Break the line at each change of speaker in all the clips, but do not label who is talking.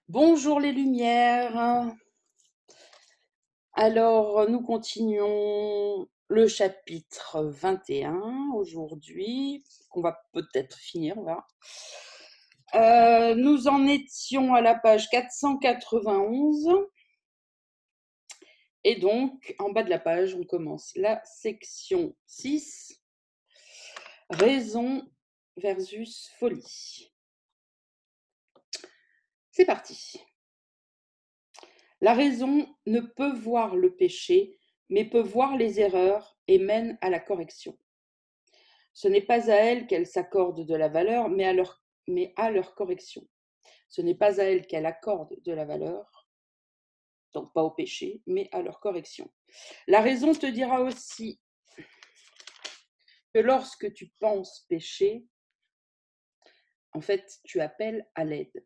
Bonjour les lumières. Alors, nous continuons le chapitre 21 aujourd'hui, qu'on va peut-être finir, on verra. Nous en étions à la page 491. Et donc, en bas de la page, on commence la section 6, raison versus folie. C'est parti. La raison ne peut voir le péché, mais peut voir les erreurs et mène à la correction. Ce n'est pas à elles qu'elle s'accorde de la valeur, mais à leur correction. Ce n'est pas à elles qu'elle accorde de la valeur, donc pas au péché, mais à leur correction. La raison te dira aussi que lorsque tu penses pécher, en fait, tu appelles à l'aide.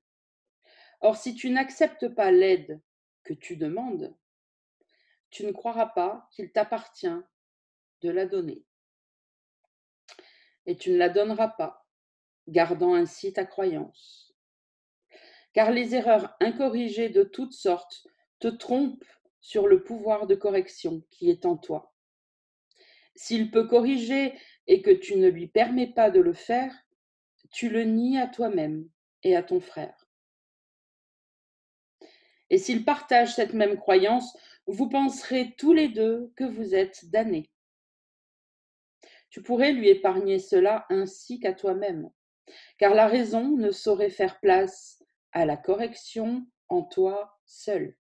Or, si tu n'acceptes pas l'aide que tu demandes, tu ne croiras pas qu'il t'appartient de la donner. Et tu ne la donneras pas, gardant ainsi ta croyance. Car les erreurs incorrigées de toutes sortes te trompent sur le pouvoir de correction qui est en toi. S'il peut corriger et que tu ne lui permets pas de le faire, tu le nies à toi-même et à ton frère. Et s'il partage cette même croyance, vous penserez tous les deux que vous êtes damnés. Tu pourrais lui épargner cela ainsi qu'à toi-même, car la raison ne saurait faire place à la correction en toi seul.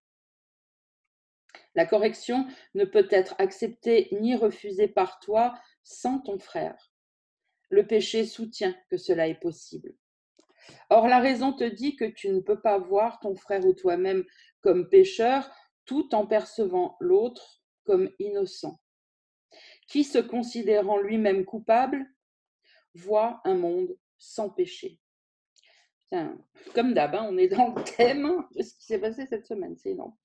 La correction ne peut être acceptée ni refusée par toi sans ton frère. Le péché soutient que cela est possible. Or, la raison te dit que tu ne peux pas voir ton frère ou toi-même comme pécheur tout en percevant l'autre comme innocent. Qui, se considérant lui-même coupable, voit un monde sans péché. Tiens, comme d'hab, on est dans le thème de ce qui s'est passé cette semaine, c'est énorme.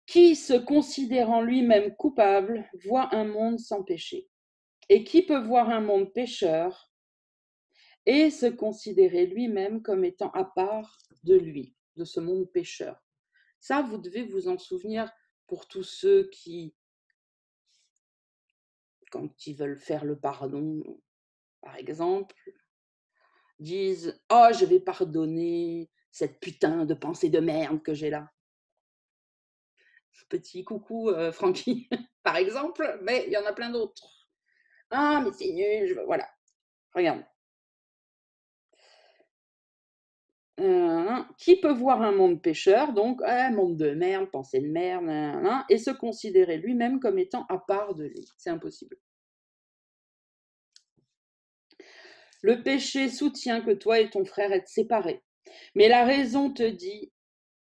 Qui, se considérant lui-même coupable, voit un monde sans péché. Et qui peut voir un monde pécheur et se considérer lui-même comme étant à part de lui, de ce monde pécheur. Ça, vous devez vous en souvenir pour tous ceux qui, quand ils veulent faire le pardon, par exemple, disent « Oh, je vais pardonner cette putain de pensée de merde que j'ai là. » Petit coucou, Francky, par exemple, mais il y en a plein d'autres. « Ah, mais c'est nul, voilà. Regarde. Qui peut voir un monde pécheur, donc un monde de merde, pensée de merde, et se considérer lui-même comme étant à part de lui. C'est impossible. Le péché soutient que toi et ton frère êtes séparés, mais la raison te dit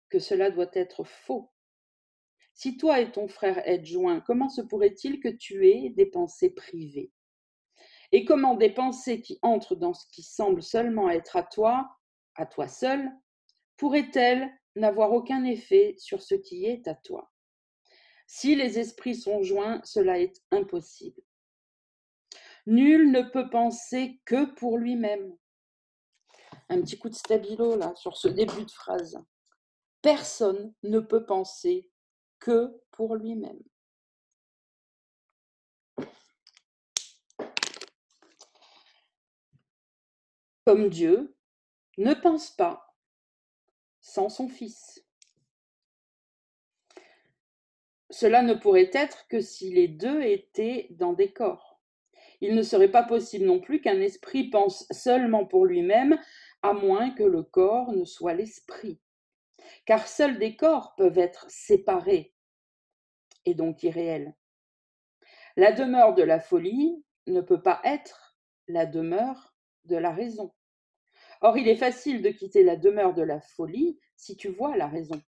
que cela doit être faux. Si toi et ton frère êtes joints, comment se pourrait-il que tu aies des pensées privées? Et comment des pensées qui entrent dans ce qui semble seulement être à toi seul, pourrait-elle n'avoir aucun effet sur ce qui est à toi? Si les esprits sont joints, cela est impossible. Nul ne peut penser que pour lui-même. Un petit coup de stabilo là sur ce début de phrase. Personne ne peut penser que pour lui-même. Comme Dieu ne pense pas sans son Fils. Cela ne pourrait être que si les deux étaient dans des corps. Il ne serait pas possible non plus qu'un esprit pense seulement pour lui-même, à moins que le corps ne soit l'esprit. Car seuls des corps peuvent être séparés et donc irréels. La demeure de la folie ne peut pas être la demeure de la raison. Or, il est facile de quitter la demeure de la folie si tu vois la raison.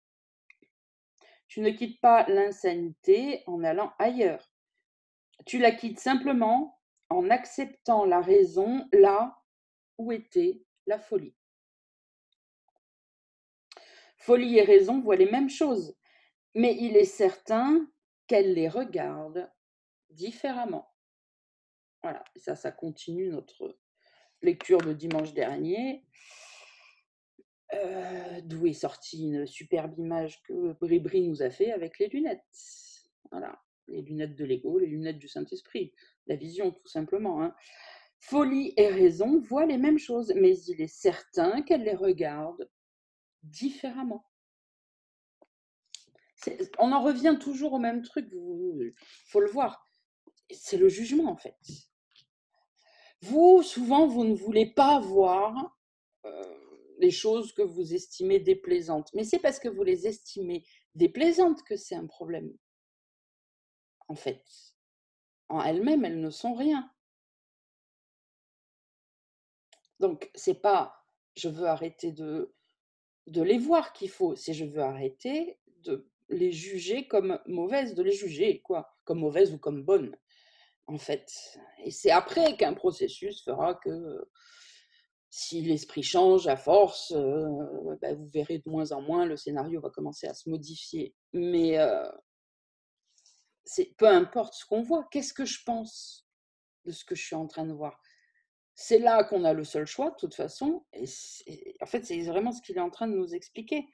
Tu ne quittes pas l'insanité en allant ailleurs. Tu la quittes simplement en acceptant la raison là où était la folie. Folie et raison voient les mêmes choses, mais il est certain qu'elles les regardent différemment. Voilà, ça continue notre lecture de dimanche dernier. D'où est sortie une superbe image que Bribri nous a fait avec les lunettes. Voilà, les lunettes de l'ego, les lunettes du Saint-Esprit, la vision tout simplement, hein. Folie et raison voient les mêmes choses, mais il est certain qu'elles les regardent différemment. On en revient toujours au même truc, il faut le voir. C'est le jugement, en fait. Vous, souvent, vous ne voulez pas voir les choses que vous estimez déplaisantes. Mais c'est parce que vous les estimez déplaisantes que c'est un problème. En fait, en elles-mêmes, elles ne sont rien. Donc, c'est pas je veux arrêter de les voir qu'il faut, c'est je veux arrêter de les juger comme mauvaises, de les juger, quoi, comme mauvaises ou comme bonnes, en fait. Et c'est après qu'un processus fera que si l'esprit change à force, vous verrez de moins en moins, le scénario va commencer à se modifier. Mais peu importe ce qu'on voit, qu'est-ce que je pense de ce que je suis en train de voir? C'est là qu'on a le seul choix, de toute façon. Et en fait, c'est vraiment ce qu'il est en train de nous expliquer.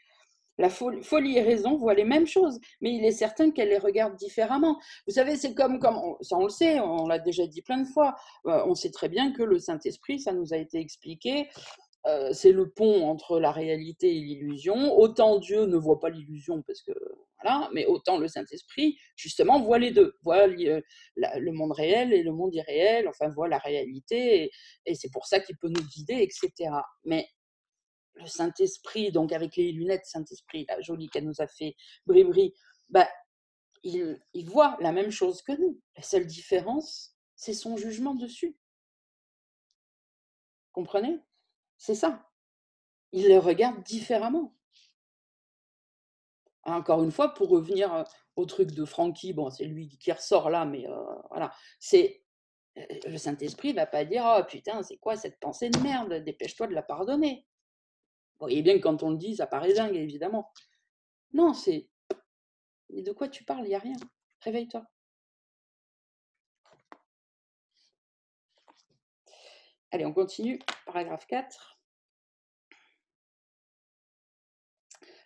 La folie et raison voient les mêmes choses, mais il est certain qu'elles les regardent différemment. Vous savez, c'est comme ça on le sait, on l'a déjà dit plein de fois, on sait très bien que le Saint-Esprit, ça nous a été expliqué, c'est le pont entre la réalité et l'illusion. Autant Dieu ne voit pas l'illusion, parce que voilà, mais autant le Saint-Esprit, justement, voit les deux, voit le monde réel et le monde irréel, enfin, voit la réalité, et c'est pour ça qu'il peut nous guider, etc. Mais le Saint-Esprit, donc avec les lunettes Saint-Esprit, la jolie qu'elle nous a fait Bribri, bah, il voit la même chose que nous. La seule différence, c'est son jugement dessus. Comprenez? C'est ça. Il le regarde différemment. Encore une fois, pour revenir au truc de Francky, bon, c'est lui qui ressort là, mais voilà, c'est le Saint-Esprit ne va pas dire oh putain, c'est quoi cette pensée de merde, dépêche-toi de la pardonner. Vous voyez bien que quand on le dit, ça paraît dingue, évidemment. Non, c'est mais de quoi tu parles, il n'y a rien. Réveille-toi. Allez, on continue. Paragraphe 4.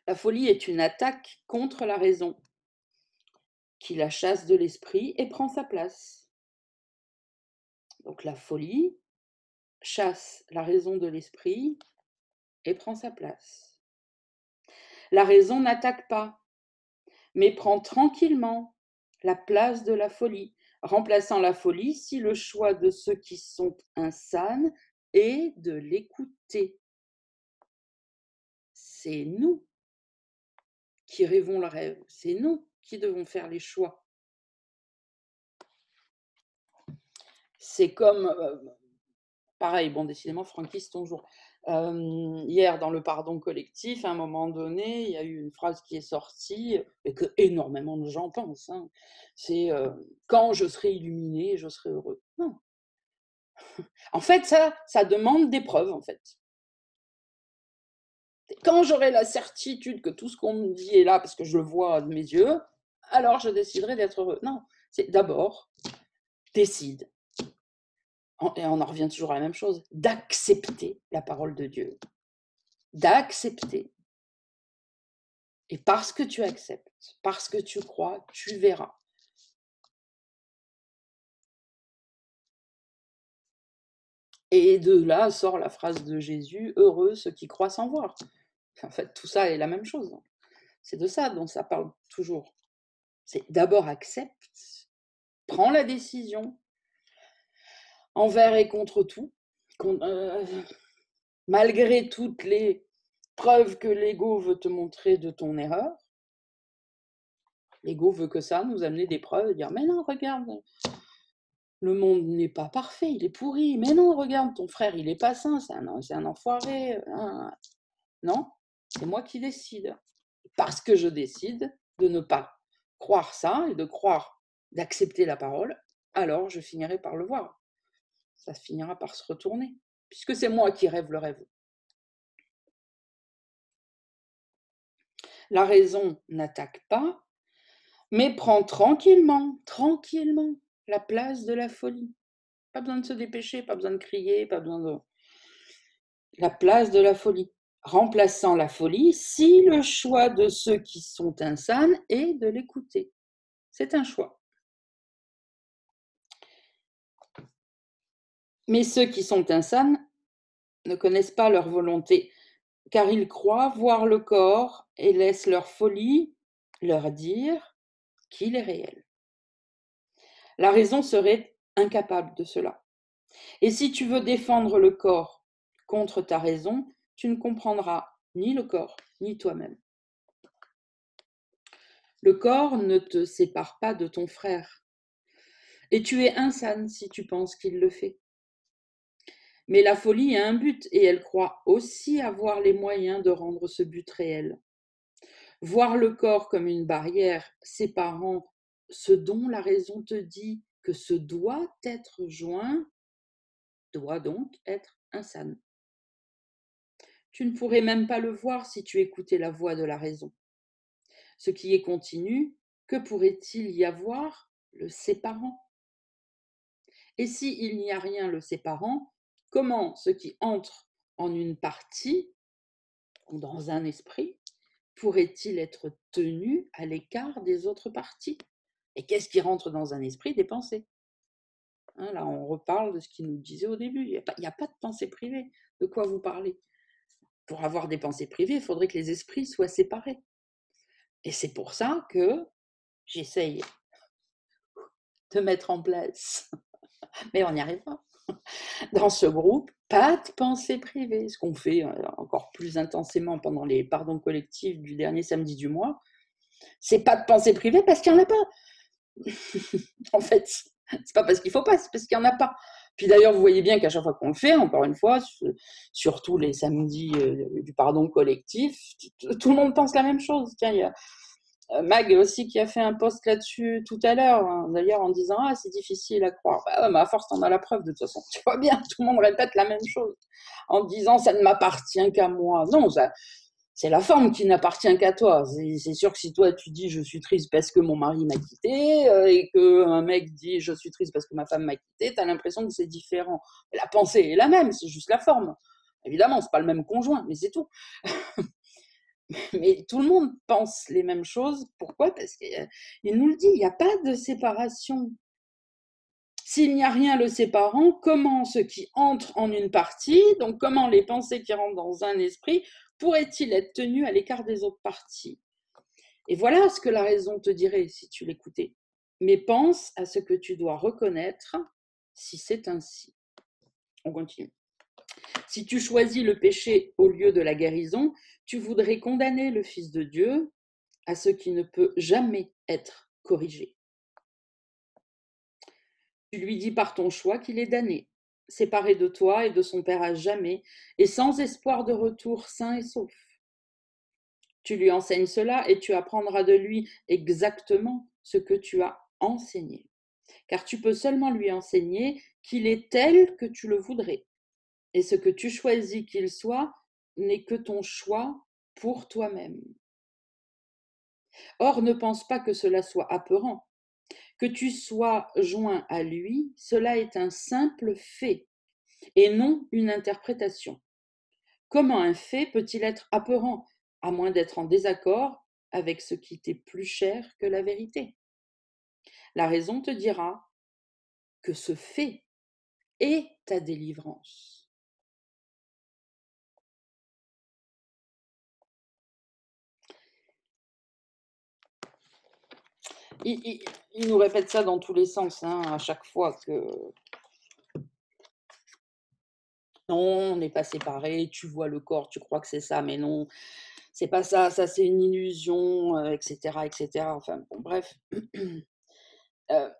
La folie est une attaque contre la raison, qui la chasse de l'esprit et prend sa place. Donc la folie chasse la raison de l'esprit et prend sa place. La raison n'attaque pas, mais prend tranquillement la place de la folie, remplaçant la folie si le choix de ceux qui sont insanes est de l'écouter. C'est nous qui rêvons le rêve, c'est nous qui devons faire les choix. C'est comme, pareil, bon, décidément, Francky, c'est ton jour. Hier, dans le pardon collectif, à un moment donné, il y a eu une phrase qui est sortie, et que énormément de gens pensent, hein. C'est quand je serai illuminé, je serai heureux. Non. En fait, ça demande des preuves, en fait. Quand j'aurai la certitude que tout ce qu'on me dit est là, parce que je le vois de mes yeux, alors je déciderai d'être heureux. Non, c'est d'abord, décide. Et on en revient toujours à la même chose, d'accepter la parole de Dieu. D'accepter. Et parce que tu acceptes, parce que tu crois, tu verras. Et de là sort la phrase de Jésus, heureux ceux qui croient sans voir. En fait, tout ça est la même chose. C'est de ça dont ça parle toujours. C'est d'abord accepte, prends la décision, envers et contre tout, malgré toutes les preuves que l'ego veut te montrer de ton erreur. L'ego veut que ça, nous amener des preuves, dire mais non, regarde, le monde n'est pas parfait, il est pourri. Mais non, regarde, ton frère, il est pas sain, c'est un enfoiré. Non, c'est moi qui décide. Parce que je décide de ne pas croire ça et de croire, d'accepter la parole, alors je finirai par le voir. Ça finira par se retourner, puisque c'est moi qui rêve le rêve. La raison n'attaque pas, mais prend tranquillement, tranquillement, la place de la folie. Pas besoin de se dépêcher, pas besoin de crier, pas besoin de... La place de la folie, remplaçant la folie si le choix de ceux qui sont insanes est de l'écouter. C'est un choix. Mais ceux qui sont insanes ne connaissent pas leur volonté, car ils croient voir le corps et laissent leur folie leur dire qu'il est réel. La raison serait incapable de cela. Et si tu veux défendre le corps contre ta raison, tu ne comprendras ni le corps, ni toi-même. Le corps ne te sépare pas de ton frère. Et tu es insane si tu penses qu'il le fait. Mais la folie a un but et elle croit aussi avoir les moyens de rendre ce but réel. Voir le corps comme une barrière séparant ce dont la raison te dit que ce doit être joint, doit donc être insane. Tu ne pourrais même pas le voir si tu écoutais la voix de la raison. Ce qui est continu, que pourrait-il y avoir le séparant? Et s'il n'y a rien le séparant, comment ce qui entre en une partie ou dans un esprit pourrait-il être tenu à l'écart des autres parties? Et qu'est-ce qui rentre dans un esprit? Des pensées. Hein, là, on reparle de ce qu'il nous disait au début. Il n'y a pas de pensée privée. De quoi vous parlez? Pour avoir des pensées privées, il faudrait que les esprits soient séparés. Et c'est pour ça que j'essaye de mettre en place, mais on n'y arrive pas, dans ce groupe, pas de pensée privée, ce qu'on fait encore plus intensément pendant les pardons collectifs du dernier samedi du mois. C'est pas de pensée privée parce qu'il n'y en a pas. En fait, c'est pas parce qu'il faut pas, c'est parce qu'il n'y en a pas. Puis d'ailleurs, vous voyez bien qu'à chaque fois qu'on le fait, encore une fois, surtout les samedis du pardon collectif, tout le monde pense la même chose. Tiens, il y a Mag aussi qui a fait un post là-dessus tout à l'heure, hein, d'ailleurs en disant « Ah, c'est difficile à croire ». Bah ouais, mais à force, t'en as la preuve de toute façon. Tu vois bien, tout le monde répète la même chose en disant « Ça ne m'appartient qu'à moi ». Non, c'est la forme qui n'appartient qu'à toi. C'est sûr que si toi tu dis je suis triste parce que mon mari m'a quitté et qu'un mec dit je suis triste parce que ma femme m'a quitté, tu as l'impression que c'est différent. La pensée est la même, c'est juste la forme. Évidemment, c'est pas le même conjoint, mais c'est tout. Mais tout le monde pense les mêmes choses. Pourquoi? Parce qu'il nous le dit, il n'y a pas de séparation. S'il n'y a rien le séparant, comment ce qui entre en une partie, donc comment les pensées qui rentrent dans un esprit, pourraient-ils être tenus à l'écart des autres parties? Et voilà ce que la raison te dirait si tu l'écoutais. Mais pense à ce que tu dois reconnaître si c'est ainsi. On continue. Si tu choisis le péché au lieu de la guérison, tu voudrais condamner le Fils de Dieu à ce qui ne peut jamais être corrigé. Tu lui dis par ton choix qu'il est damné, séparé de toi et de son Père à jamais, et sans espoir de retour sain et sauf. Tu lui enseignes cela et tu apprendras de lui exactement ce que tu as enseigné. Car tu peux seulement lui enseigner qu'il est tel que tu le voudrais. Et ce que tu choisis qu'il soit n'est que ton choix pour toi-même. Or, ne pense pas que cela soit apeurant. Que tu sois joint à lui, cela est un simple fait et non une interprétation. Comment un fait peut-il être apeurant, à moins d'être en désaccord avec ce qui t'est plus cher que la vérité? La raison te dira que ce fait est ta délivrance. Il nous répète ça dans tous les sens, hein, à chaque fois que non, on n'est pas séparés, tu vois le corps, tu crois que c'est ça, mais non, c'est pas ça, ça c'est une illusion, etc., etc. Enfin bon, bref. Euh,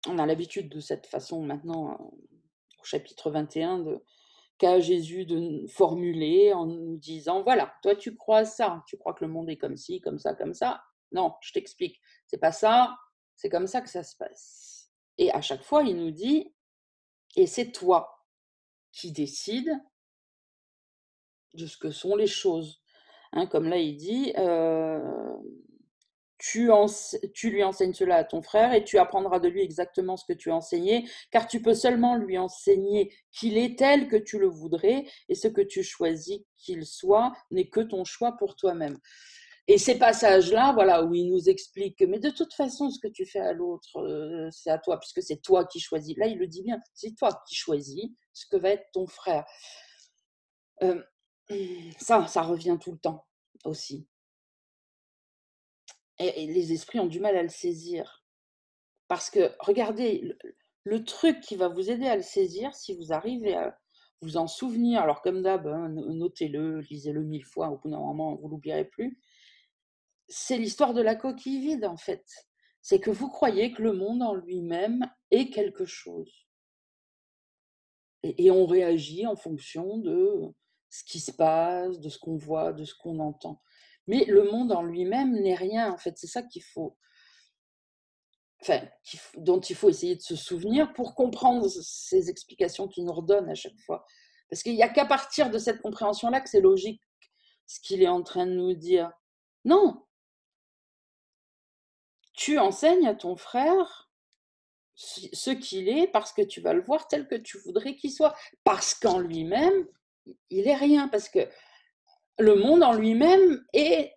on a l'habitude de cette façon maintenant, au chapitre 21, qu'a Jésus de formuler en nous disant, voilà, toi tu crois à ça, tu crois que le monde est comme ci, comme ça, comme ça. Non, je t'explique, c'est pas ça, c'est comme ça que ça se passe. Et à chaque fois, il nous dit, et c'est toi qui décides de ce que sont les choses. Hein, comme là, il dit, tu lui enseignes cela à ton frère et tu apprendras de lui exactement ce que tu as enseigné, car tu peux seulement lui enseigner qu'il est tel que tu le voudrais, et ce que tu choisis qu'il soit n'est que ton choix pour toi-même. Et ces passages-là, voilà, où il nous explique que, mais de toute façon, ce que tu fais à l'autre, c'est à toi, puisque c'est toi qui choisis. Là, il le dit bien, c'est toi qui choisis ce que va être ton frère. Ça revient tout le temps aussi. Et les esprits ont du mal à le saisir. Parce que, regardez, le truc qui va vous aider à le saisir, si vous arrivez à vous en souvenir, alors comme d'hab, hein, notez-le, lisez-le 1000 fois, au bout d'un moment, vous ne l'oublierez plus, c'est l'histoire de la coquille vide, en fait. C'est que vous croyez que le monde en lui-même est quelque chose. Et on réagit en fonction de ce qui se passe, de ce qu'on voit, de ce qu'on entend. Mais le monde en lui-même n'est rien, en fait. C'est ça qu'il faut, enfin, dont il faut essayer de se souvenir pour comprendre ces explications qu'il nous redonne à chaque fois. Parce qu'il n'y a qu'à partir de cette compréhension-là que c'est logique ce qu'il est en train de nous dire. Non, tu enseignes à ton frère ce qu'il est parce que tu vas le voir tel que tu voudrais qu'il soit. Parce qu'en lui-même, il est rien. Parce que le monde en lui-même est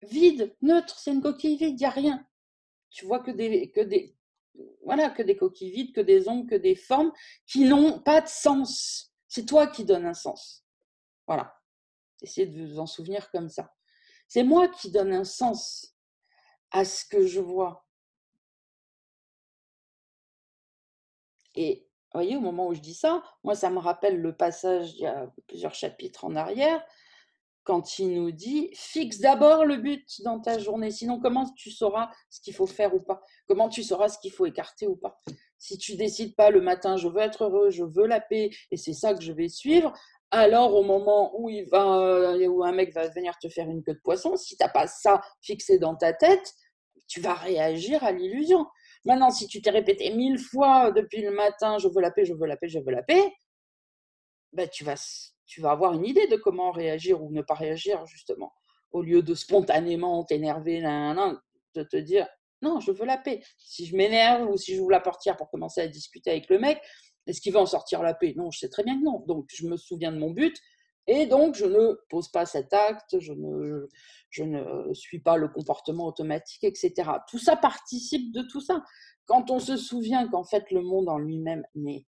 vide, neutre, c'est une coquille vide, il n'y a rien. Tu vois voilà, que des coquilles vides, que des ombres, que des formes qui n'ont pas de sens. C'est toi qui donnes un sens. Voilà. Essayez de vous en souvenir comme ça. C'est moi qui donne un sens à ce que je vois. Et vous voyez, au moment où je dis ça, moi, ça me rappelle le passage il y a plusieurs chapitres en arrière, quand il nous dit fixe d'abord le but dans ta journée, sinon comment tu sauras ce qu'il faut faire ou pas? Comment tu sauras ce qu'il faut écarter ou pas? Si tu décides pas le matin, je veux être heureux, je veux la paix et c'est ça que je vais suivre, alors au moment où où un mec va venir te faire une queue de poisson, si tu n'as pas ça fixé dans ta tête, tu vas réagir à l'illusion. Maintenant, si tu t'es répété 1000 fois depuis le matin, je veux la paix, je veux la paix, je veux la paix, ben, tu vas avoir une idée de comment réagir ou ne pas réagir, justement. Au lieu de spontanément t'énerver, de te dire non, je veux la paix. Si je m'énerve ou si j'ouvre la portière pour commencer à discuter avec le mec, est-ce qu'il va en sortir la paix? Non, je sais très bien que non. Donc, je me souviens de mon but et donc je ne pose pas cet acte, je ne suis pas le comportement automatique, etc. Tout ça participe de tout ça. Quand on se souvient qu'en fait le monde en lui-même n'est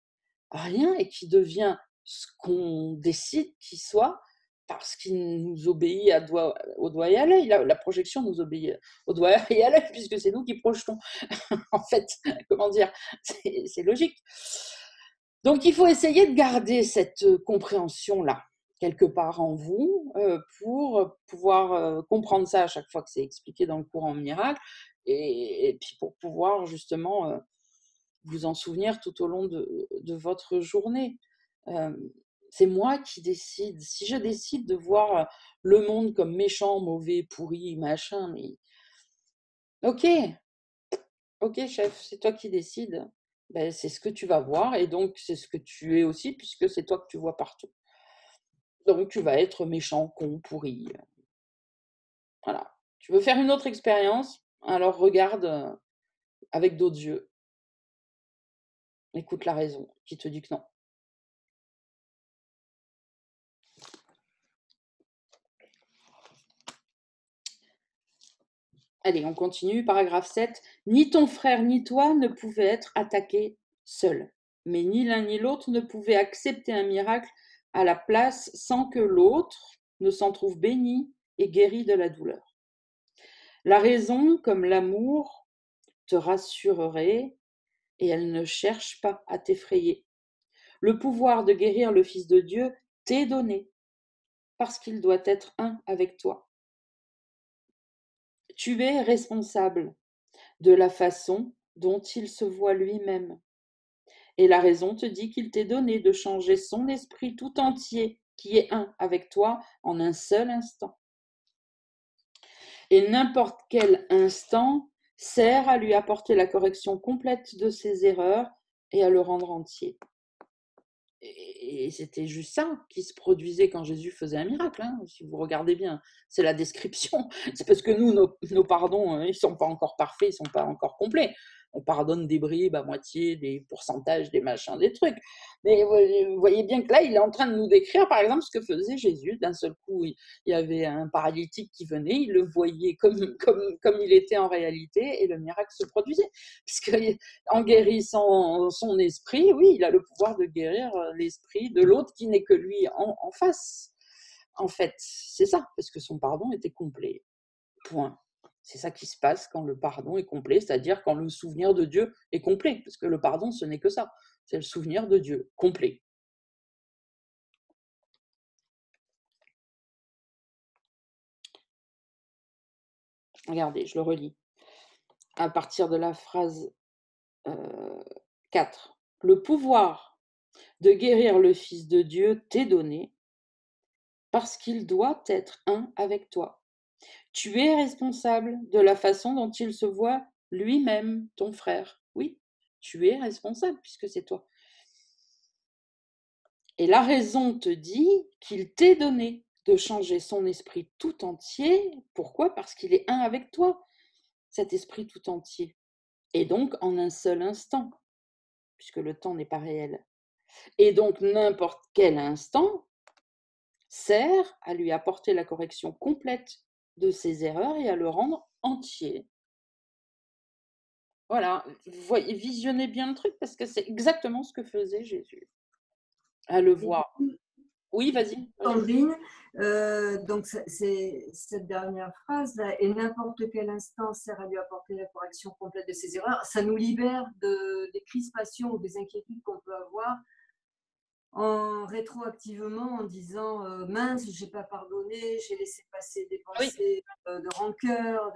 rien et qui devient ce qu'on décide qu'il soit parce qu'il nous obéit au doigt et à l'œil. La projection nous obéit au doigt et à l'œil puisque c'est nous qui projetons. En fait, comment dire, c'est logique. Donc il faut essayer de garder cette compréhension-là quelque part en vous pour pouvoir comprendre ça à chaque fois que c'est expliqué dans le courant miracle et puis pour pouvoir justement vous en souvenir tout au long de votre journée. C'est moi qui décide. Si je décide de voir le monde comme méchant, mauvais, pourri, machin, mais ok, ok chef, c'est toi qui décides. Ben, c'est ce que tu vas voir et donc c'est ce que tu es aussi puisque c'est toi que tu vois partout. Donc tu vas être méchant, con, pourri. Voilà. Tu veux faire une autre expérience? Alors regarde avec d'autres yeux. Écoute la raison qui te dit que non. Allez, on continue. Paragraphe 7. Ni ton frère ni toi ne pouvaient être attaqués seuls, mais ni l'un ni l'autre ne pouvait accepter un miracle à la place sans que l'autre ne s'en trouve béni et guéri de la douleur. La raison, comme l'amour, te rassurerait et elle ne cherche pas à t'effrayer. Le pouvoir de guérir le Fils de Dieu t'est donné parce qu'il doit être un avec toi. Tu es responsable de la façon dont il se voit lui-même. Et la raison te dit qu'il t'est donné de changer son esprit tout entier, qui est un avec toi, en un seul instant. Et n'importe quel instant sert à lui apporter la correction complète de ses erreurs et à le rendre entier. Et c'était juste ça qui se produisait quand Jésus faisait un miracle, hein, si vous regardez bien. C'est la description. C'est parce que nous, nos pardons, ils ne sont pas encore parfaits, ils ne sont pas encore complets. On pardonne des bribes à moitié, des pourcentages, des machins, des trucs. Mais vous voyez bien que là, il est en train de nous décrire, par exemple, ce que faisait Jésus. D'un seul coup, il y avait un paralytique qui venait, il le voyait comme il était en réalité, et le miracle se produisait. Puisque en guérissant son esprit, oui, il a le pouvoir de guérir l'esprit de l'autre qui n'est que lui en face. En fait, c'est ça, parce que son pardon était complet. Point. C'est ça qui se passe quand le pardon est complet, c'est-à-dire quand le souvenir de Dieu est complet, parce que le pardon, ce n'est que ça, c'est le souvenir de Dieu complet. Regardez, je le relis. À partir de la phrase 4. Le pouvoir de guérir le Fils de Dieu t'est donné parce qu'il doit être un avec toi. Tu es responsable de la façon dont il se voit lui-même, ton frère. Oui, tu es responsable puisque c'est toi. Et la raison te dit qu'il t'est donné de changer son esprit tout entier. Pourquoi? Parce qu'il est un avec toi, cet esprit tout entier. Et donc en un seul instant, puisque le temps n'est pas réel. Et donc n'importe quel instant sert à lui apporter la correction complète de ses erreurs et à le rendre entier. Voilà, visionnez bien le truc parce que c'est exactement ce que faisait Jésus. À le voir. Oui, vas-y.
Sandrine, donc c'est cette dernière phrase-là, et n'importe quel instant sert à lui apporter la correction complète de ses erreurs, ça nous libère des crispations ou des inquiétudes qu'on peut avoir en rétroactivement en disant mince, j'ai pas pardonné, j'ai laissé passer des pensées de rancœur.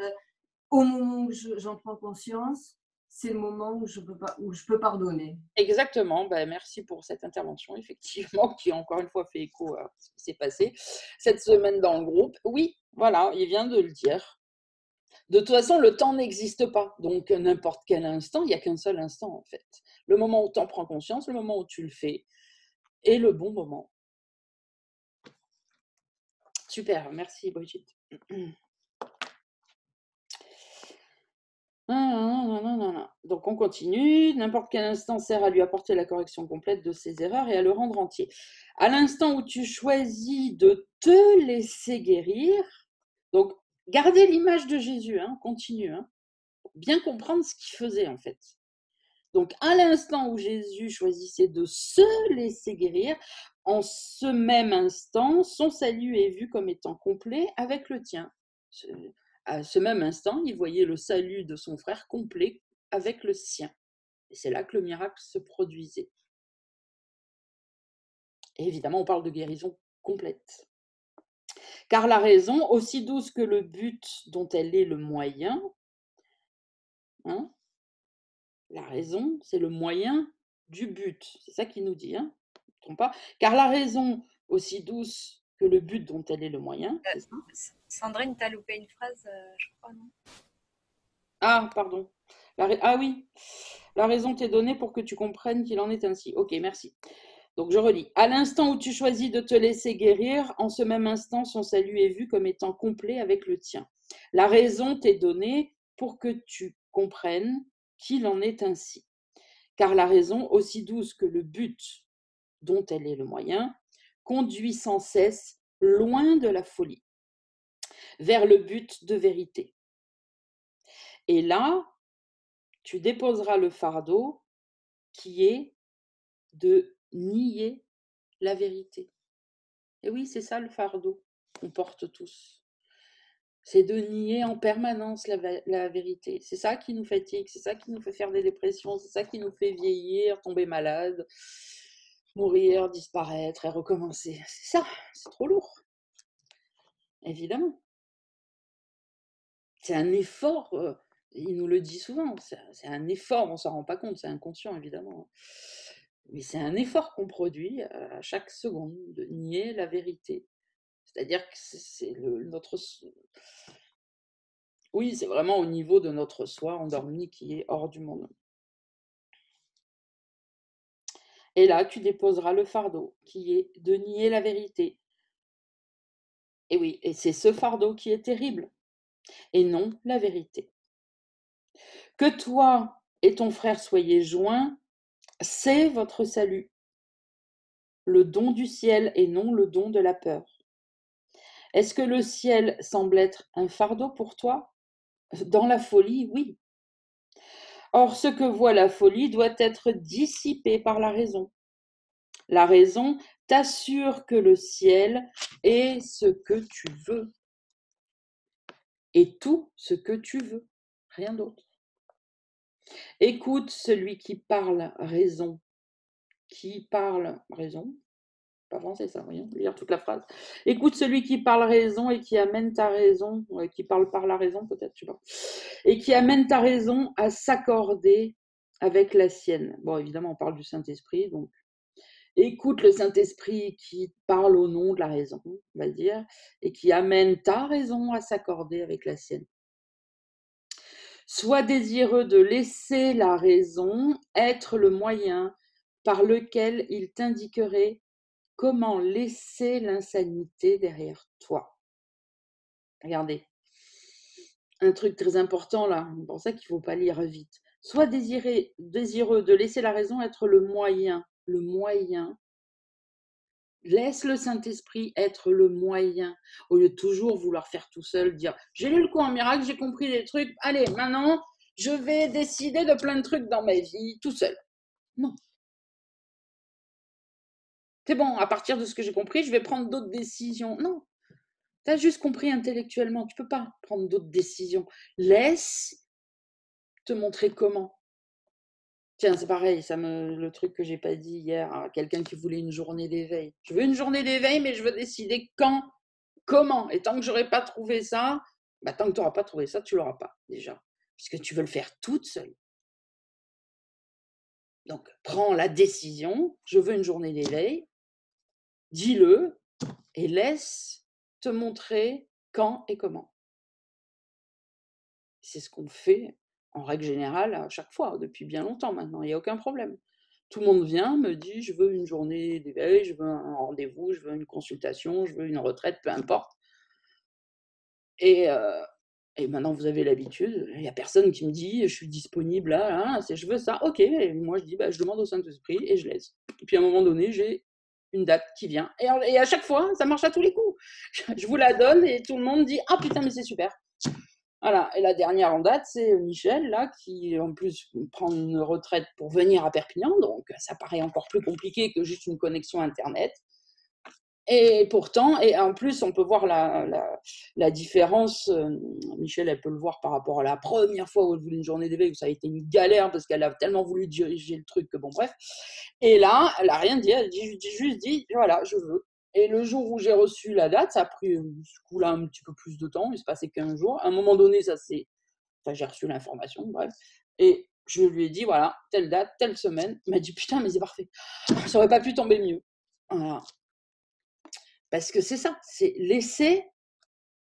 Au moment où j'en prends conscience, c'est le moment où je peux pardonner.
Exactement, bah, merci pour cette intervention, effectivement, qui encore une fois fait écho à ce qui s'est passé cette semaine dans le groupe. Oui, voilà, il vient de le dire. De toute façon, le temps n'existe pas, donc n'importe quel instant, il n'y a qu'un seul instant en fait. Le moment où tu en prends conscience, le moment où tu le fais, est le bon moment. Super, merci Brigitte. Donc on continue. N'importe quel instant sert à lui apporter la correction complète de ses erreurs et à le rendre entier. À l'instant où tu choisis de te laisser guérir, donc gardez l'image de Jésus, hein, continue, hein, pour bien comprendre ce qu'il faisait en fait. Donc à l'instant où Jésus choisissait de se laisser guérir, en ce même instant, son salut est vu comme étant complet avec le tien. À ce même instant, il voyait le salut de son frère complet avec le sien. Et c'est là que le miracle se produisait. Et évidemment, on parle de guérison complète. Car la raison, aussi douce que le but dont elle est le moyen, hein, la raison, c'est le moyen du but. C'est ça qu'il nous dit, hein, ne me trompe pas. Car la raison, aussi douce que le but dont elle est le moyen, c'est ça?
Sandrine, t'as loupé une phrase, je crois, non?
Ah, pardon. Ah oui, la raison t'est donnée pour que tu comprennes qu'il en est ainsi. Ok, merci. Donc je relis. À l'instant où tu choisis de te laisser guérir, en ce même instant, son salut est vu comme étant complet avec le tien. La raison t'est donnée pour que tu comprennes qu'il en est ainsi. Car la raison, aussi douce que le but dont elle est le moyen, conduit sans cesse loin de la folie, vers le but de vérité. Et là, tu déposeras le fardeau qui est de nier la vérité. Et oui, c'est ça le fardeau qu'on porte tous. C'est de nier en permanence la vérité. C'est ça qui nous fatigue, c'est ça qui nous fait faire des dépressions, c'est ça qui nous fait vieillir, tomber malade, mourir, disparaître et recommencer. C'est ça, c'est trop lourd. Évidemment. C'est un effort, il nous le dit souvent, c'est un effort, on ne s'en rend pas compte, c'est inconscient évidemment. Mais c'est un effort qu'on produit à chaque seconde de nier la vérité. C'est-à-dire que c'est notre... Oui, c'est vraiment au niveau de notre soi endormi qui est hors du monde. Et là, tu déposeras le fardeau qui est de nier la vérité. Et oui, et c'est ce fardeau qui est terrible, et non la vérité. Que toi et ton frère soyez joints, c'est votre salut, le don du ciel et non le don de la peur. Est-ce que le ciel semble être un fardeau pour toi? Dans la folie, oui. Or, ce que voit la folie doit être dissipé par la raison. La raison t'assure que le ciel est ce que tu veux, et tout ce que tu veux, rien d'autre. Écoute celui qui parle raison. Qui parle raison? Pas français ça, voyons, lire toute la phrase. Écoute celui qui parle raison et qui amène ta raison, qui parle par la raison peut-être, je sais pas, et qui amène ta raison à s'accorder avec la sienne. Bon, évidemment, on parle du Saint-Esprit, donc écoute le Saint-Esprit qui parle au nom de la raison, on va dire, et qui amène ta raison à s'accorder avec la sienne. Sois désireux de laisser la raison être le moyen par lequel il t'indiquerait comment laisser l'insanité derrière toi. Regardez, un truc très important là, c'est pour ça qu'il ne faut pas lire vite. Sois désireux de laisser la raison être le moyen. Le moyen. Laisse le Saint-Esprit être le moyen, au lieu de toujours vouloir faire tout seul, dire j'ai lu le coup en miracle, j'ai compris des trucs, allez, maintenant, je vais décider de plein de trucs dans ma vie, tout seul. Non. C'est bon, à partir de ce que j'ai compris, je vais prendre d'autres décisions. Non. Tu as juste compris intellectuellement, tu ne peux pas prendre d'autres décisions. Laisse te montrer comment. Tiens, c'est pareil, le truc que j'ai pas dit hier à quelqu'un qui voulait une journée d'éveil. Je veux une journée d'éveil, mais je veux décider quand, comment. Et tant que j'aurai pas trouvé ça, tant que tu n'auras pas trouvé ça, tu l'auras pas déjà, puisque tu veux le faire toute seule. Donc, prends la décision. Je veux une journée d'éveil. Dis-le et laisse te montrer quand et comment. C'est ce qu'on fait en règle générale à chaque fois, depuis bien longtemps maintenant, il n'y a aucun problème. Tout le monde vient, me dit je veux une journée d'éveil, je veux un rendez-vous, je veux une consultation, je veux une retraite, peu importe. Et maintenant vous avez l'habitude, il n'y a personne qui me dit je suis disponible là, je veux ça, ok. Et moi je dis je demande au Saint-Esprit et je laisse. Et puis à un moment donné, j'ai une date qui vient. Et à chaque fois, ça marche à tous les coups. Je vous la donne et tout le monde dit ah putain, mais c'est super. Voilà, et la dernière en date, c'est Michel, là, qui en plus prend une retraite pour venir à Perpignan, donc ça paraît encore plus compliqué que juste une connexion Internet. Et pourtant, et en plus, on peut voir la différence. Michel, elle peut le voir par rapport à la première fois où elle voulait une journée d'éveil, où ça a été une galère parce qu'elle a tellement voulu diriger le truc que bon, bref. Et là, elle n'a rien dit, elle a juste dit voilà, je veux. Et le jour où j'ai reçu la date, ça a pris ce coup-là un petit peu plus de temps, il se passait 15 jours. À un moment donné, j'ai reçu l'information, bref. Et je lui ai dit voilà, telle date, telle semaine. Il m'a dit putain, mais c'est parfait. Ça aurait pas pu tomber mieux. Voilà. Parce que c'est ça, c'est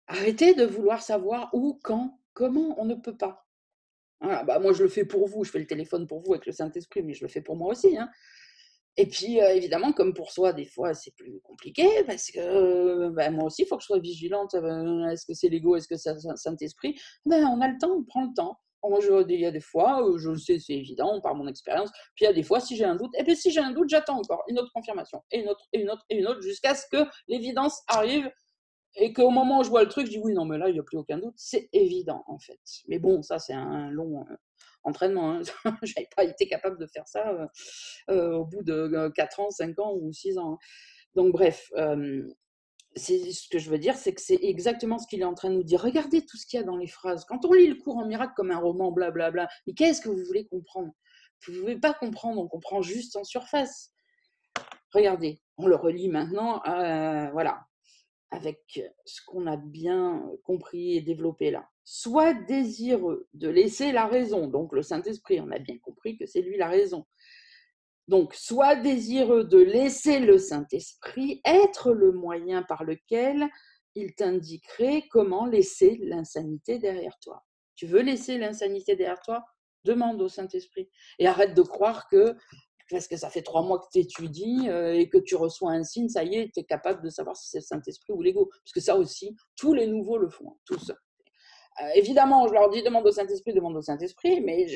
arrêter de vouloir savoir où, quand, comment, on ne peut pas. Voilà, moi je le fais pour vous, je fais le téléphone pour vous avec le Saint-Esprit, mais je le fais pour moi aussi. Et puis évidemment, comme pour soi, des fois c'est plus compliqué, parce que moi aussi il faut que je sois vigilante, est-ce que c'est l'ego, est-ce que c'est le Saint-Esprit? On a le temps, on prend le temps. Il y a des fois, je le sais, c'est évident par mon expérience, puis il y a des fois, si j'ai un doute, si j'ai un doute, j'attends encore une autre confirmation, et une autre, et une autre, et une autre, jusqu'à ce que l'évidence arrive, et qu'au moment où je vois le truc, je dis oui, non, mais là, il n'y a plus aucun doute, c'est évident, en fait. Mais bon, ça, c'est un long entraînement. Je n'avais pas été capable de faire ça au bout de 4 ans, 5 ans ou 6 ans. Donc, bref, ce que je veux dire, c'est que c'est exactement ce qu'il est en train de nous dire. Regardez tout ce qu'il y a dans les phrases. Quand on lit le cours en miracle comme un roman, blablabla, mais qu'est-ce que vous voulez comprendre? Vous ne pouvez pas comprendre, on comprend juste en surface. Regardez, on le relit maintenant, voilà, avec ce qu'on a bien compris et développé là. Sois désireux de laisser la raison, donc le Saint-Esprit, on a bien compris que c'est lui la raison. Donc, sois désireux de laisser le Saint-Esprit être le moyen par lequel il t'indiquerait comment laisser l'insanité derrière toi. Tu veux laisser l'insanité derrière toi? Demande au Saint-Esprit. Et arrête de croire que Parce que ça fait 3 mois que tu étudies et que tu reçois un signe, ça y est, tu es capable de savoir si c'est le Saint-Esprit ou l'ego. Parce que ça aussi, tous les nouveaux le font, tous. Évidemment, je leur dis demande au Saint-Esprit, mais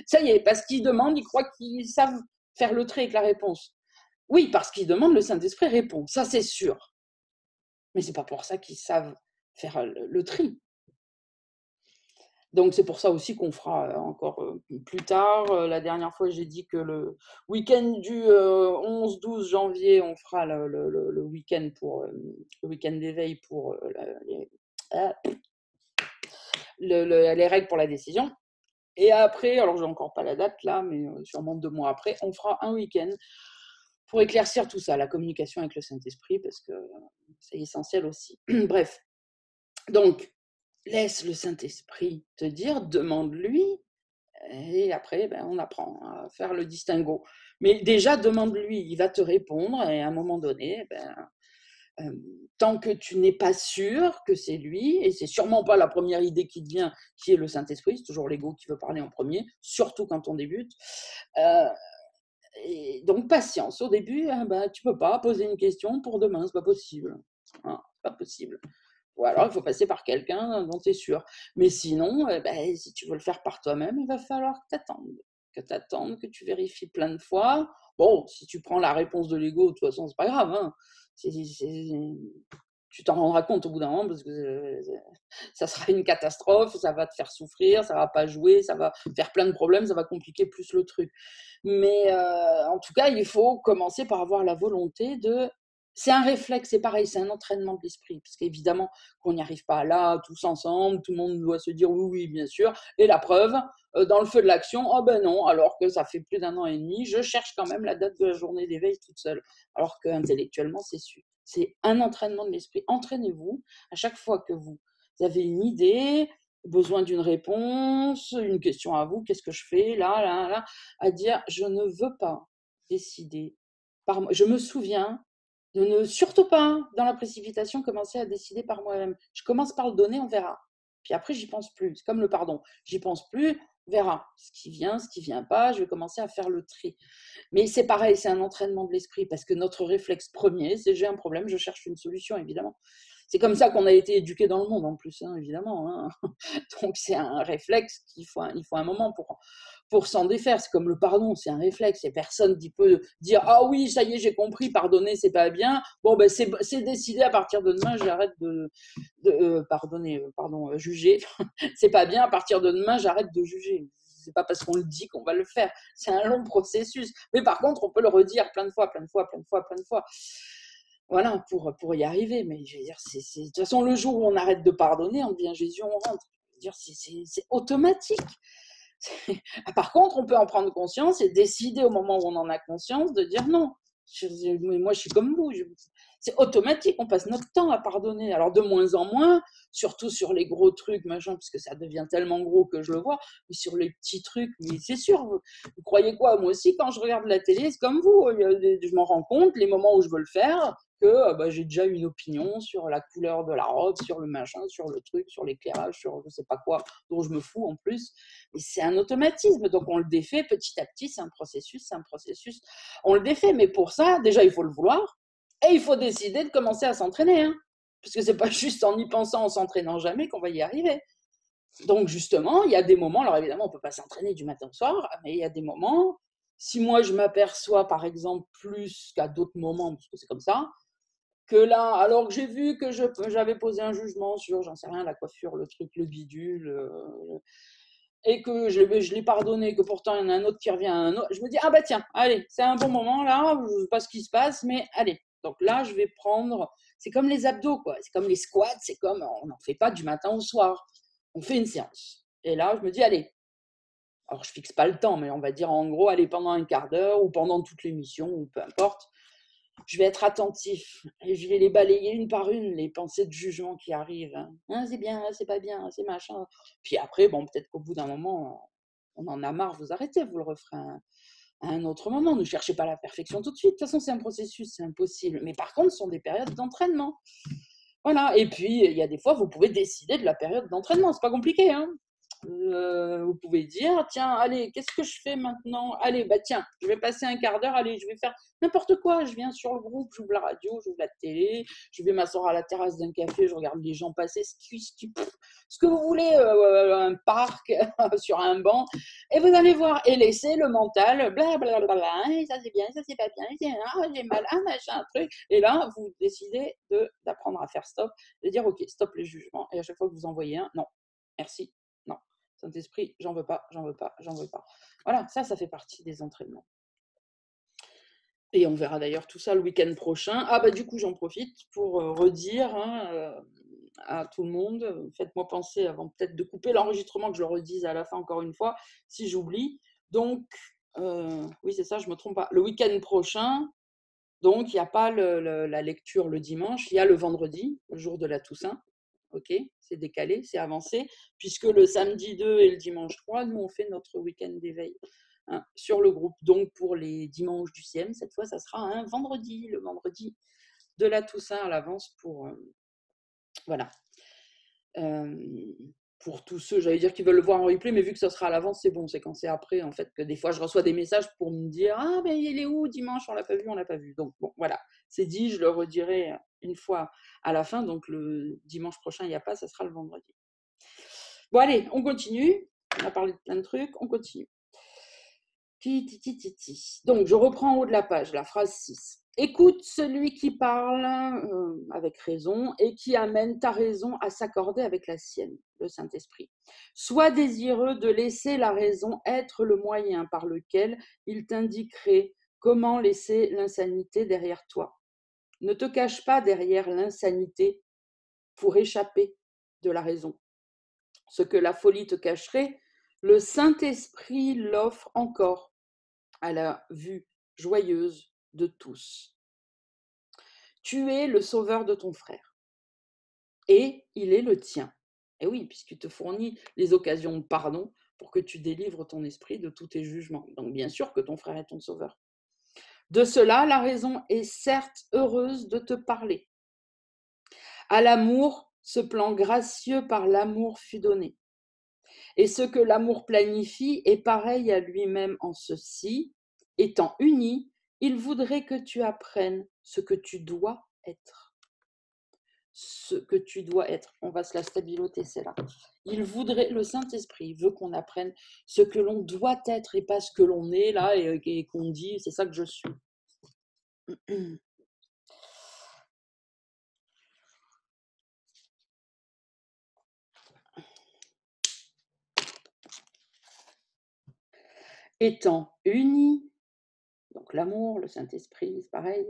ça y est, parce qu'ils demandent, ils croient qu'ils savent faire le trait avec la réponse. Oui, parce qu'ils demandent, le Saint-Esprit répond, ça c'est sûr. Mais c'est pas pour ça qu'ils savent faire le tri. Donc c'est pour ça aussi qu'on fera encore plus tard. La dernière fois, j'ai dit que le week-end du 11-12 janvier, on fera le week-end pour le week-end d'éveil pour les règles pour la décision. Et après, alors j'ai encore pas la date là, mais sûrement 2 mois après, on fera un week-end pour éclaircir tout ça, la communication avec le Saint-Esprit, parce que c'est essentiel aussi. Bref, donc laisse le Saint-Esprit te dire, demande-lui, et après, on apprend à faire le distinguo. Mais déjà, demande-lui, il va te répondre, et à un moment donné, tant que tu n'es pas sûr que c'est lui, et c'est sûrement pas la première idée qui te vient, qui est le Saint-Esprit, c'est toujours l'ego qui veut parler en premier, surtout quand on débute. Et donc, patience. Au début, tu peux pas poser une question pour demain, c'est pas possible. Hein, c'est pas possible. Ou alors, il faut passer par quelqu'un dont tu es sûr. Mais sinon, si tu veux le faire par toi-même, il va falloir que tu attendes, que tu vérifies plein de fois. Bon, si tu prends la réponse de l'ego, de toute façon, c'est pas grave. Hein. Tu t'en rendras compte au bout d'un moment parce que ça sera une catastrophe, ça va te faire souffrir, ça va pas jouer, ça va faire plein de problèmes, ça va compliquer plus le truc. Mais en tout cas, il faut commencer par avoir la volonté de... C'est un réflexe, c'est pareil, c'est un entraînement de l'esprit. Parce qu'évidemment qu'on n'y arrive pas là, tous ensemble, tout le monde doit se dire oui, oui, bien sûr. Et la preuve, dans le feu de l'action, oh ben non, alors que ça fait plus d'1 an et demi, je cherche quand même la date de la journée d'éveil toute seule. Alors qu'intellectuellement, c'est su. C'est un entraînement de l'esprit. Entraînez-vous à chaque fois que vous avez une idée, besoin d'une réponse, une question à vous, qu'est-ce que je fais là, à dire je ne veux pas décider par moi. Je me souviens de ne surtout pas, dans la précipitation, commencer à décider par moi-même. Je commence par le donner, on verra. Puis après, j'y pense plus. C'est comme le pardon. J'y pense plus, on verra. Ce qui vient pas, je vais commencer à faire le tri. Mais c'est pareil, c'est un entraînement de l'esprit, parce que notre réflexe premier, c'est j'ai un problème, je cherche une solution, évidemment. C'est comme ça qu'on a été éduqué dans le monde, en plus, hein, évidemment. Hein. Donc c'est un réflexe qu'il faut un moment pour s'en défaire. C'est comme le pardon, c'est un réflexe. Il n'y a personne qui peut dire ah oui, ça y est, j'ai compris, pardonner, c'est pas bien. Bon, c'est décidé, à partir de demain, j'arrête juger. C'est pas bien, à partir de demain, j'arrête de juger. C'est pas parce qu'on le dit qu'on va le faire. C'est un long processus. Mais par contre, on peut le redire plein de fois. Voilà, pour y arriver. Mais je veux dire, de toute façon, le jour où on arrête de pardonner, on devient Jésus, on rentre. Je veux dire, c'est automatique. Par contre, on peut en prendre conscience et décider au moment où on en a conscience de dire non. Moi, je suis comme vous. C'est automatique, on passe notre temps à pardonner. Alors, de moins en moins, surtout sur les gros trucs, machin, parce que ça devient tellement gros que je le vois, mais sur les petits trucs, mais c'est sûr. Vous croyez quoi? Moi aussi, quand je regarde la télé, c'est comme vous. Je m'en rends compte, les moments où je veux le faire, que j'ai déjà une opinion sur la couleur de la robe, sur le machin, sur le truc, sur l'éclairage, sur je sais pas quoi, dont je me fous en plus. Et c'est un automatisme, donc on le défait petit à petit, c'est un processus. On le défait, mais pour ça, déjà, il faut le vouloir, et il faut décider de commencer à s'entraîner. Hein, parce que c'est pas juste en y pensant, en s'entraînant jamais qu'on va y arriver. Donc justement, il y a des moments, alors évidemment, on ne peut pas s'entraîner du matin au soir, mais il y a des moments, si moi je m'aperçois par exemple plus qu'à d'autres moments, parce que c'est comme ça, que là, alors que j'ai vu que j'avais posé un jugement sur, j'en sais rien, la coiffure, le truc, le bidule, et que je l'ai pardonné, que pourtant il y en a un autre qui revient à un autre, je me dis, ah bah tiens, allez, c'est un bon moment là, je ne sais pas ce qui se passe, mais allez. Donc là, je vais prendre, c'est comme les abdos, quoi, c'est comme les squats, c'est comme, on n'en fait pas du matin au soir, on fait une séance. Et là, je me dis, allez, alors je fixe pas le temps, mais on va dire en gros, allez, pendant un quart d'heure ou pendant toute l'émission, ou peu importe, je vais être attentif et je vais les balayer une par une, les pensées de jugement qui arrivent. Hein, c'est bien, c'est pas bien, c'est machin. Puis après, bon, peut-être qu'au bout d'un moment, on en a marre, vous arrêtez, vous le referez à un autre moment. Ne cherchez pas la perfection tout de suite. De toute façon, c'est un processus, c'est impossible. Mais par contre, ce sont des périodes d'entraînement. Voilà. Et puis, il y a des fois, vous pouvez décider de la période d'entraînement. C'est pas compliqué, hein. Vous pouvez dire, tiens, allez, qu'est-ce que je fais maintenant? Allez, bah tiens, je vais passer un quart d'heure, allez, je vais faire n'importe quoi. Je viens sur le groupe, j'ouvre la radio, j'ouvre la télé, je vais m'asseoir à la terrasse d'un café, je regarde les gens passer, ce que vous voulez, un parc, sur un banc, et vous allez voir, et laisser le mental, blablabla, et ça c'est bien, ça c'est pas bien, j'ai mal, machin, truc. Et là, vous décidez d'apprendre à faire stop, de dire, ok, stop les jugements, et à chaque fois que vous envoyez un, non, merci, non. Saint-Esprit, j'en veux pas, j'en veux pas, j'en veux pas. Voilà, ça fait partie des entraînements. Et on verra d'ailleurs tout ça le week-end prochain. Ah bah du coup, j'en profite pour redire à tout le monde, faites-moi penser avant peut-être de couper l'enregistrement, que je le redise à la fin encore une fois, si j'oublie. Donc, oui c'est ça, je me trompe pas. Le week-end prochain, donc il n'y a pas la lecture le dimanche, il y a le vendredi, le jour de la Toussaint. Ok, c'est décalé, c'est avancé, puisque le samedi 2 et le dimanche 3, nous, on fait notre week-end d'éveil sur le groupe. Donc, pour les dimanches du CIEM, cette fois, ça sera un vendredi, le vendredi de la Toussaint à l'avance pour, voilà. Pour tous ceux, j'allais dire, qui veulent le voir en replay, mais vu que ça sera à l'avance, c'est bon, c'est quand c'est après, en fait, que des fois, je reçois des messages pour me dire « Ah, mais il est où dimanche? On l'a pas vu, on l'a pas vu. » Donc, bon, voilà, c'est dit, je le redirai une fois à la fin, donc le dimanche prochain, il n'y a pas, ça sera le vendredi. Bon, allez, on continue. On a parlé de plein de trucs, on continue. Donc, je reprends en haut de la page, la phrase 6. Écoute celui qui parle avec raison et qui amène ta raison à s'accorder avec la sienne, le Saint-Esprit. Sois désireux de laisser la raison être le moyen par lequel il t'indiquerait comment laisser l'insanité derrière toi. Ne te cache pas derrière l'insanité pour échapper de la raison. Ce que la folie te cacherait, le Saint-Esprit l'offre encore à la vue joyeuse de tous. Tu es le sauveur de ton frère et il est le tien. Et oui, puisqu'il te fournit les occasions de pardon pour que tu délivres ton esprit de tous tes jugements. Donc bien sûr que ton frère est ton sauveur. De cela, la raison est certes heureuse de te parler. À l'amour, ce plan gracieux par l'amour fut donné. Et ce que l'amour planifie est pareil à lui-même en ceci, étant unis, il voudrait que tu apprennes ce que tu dois être. Ce que tu dois être. On va se la stabiloter, c'est là. Il voudrait, le Saint-Esprit veut qu'on apprenne ce que l'on doit être et pas ce que l'on est là et qu'on dit, c'est ça que je suis. Étant unis, donc l'amour, le Saint-Esprit, c'est pareil,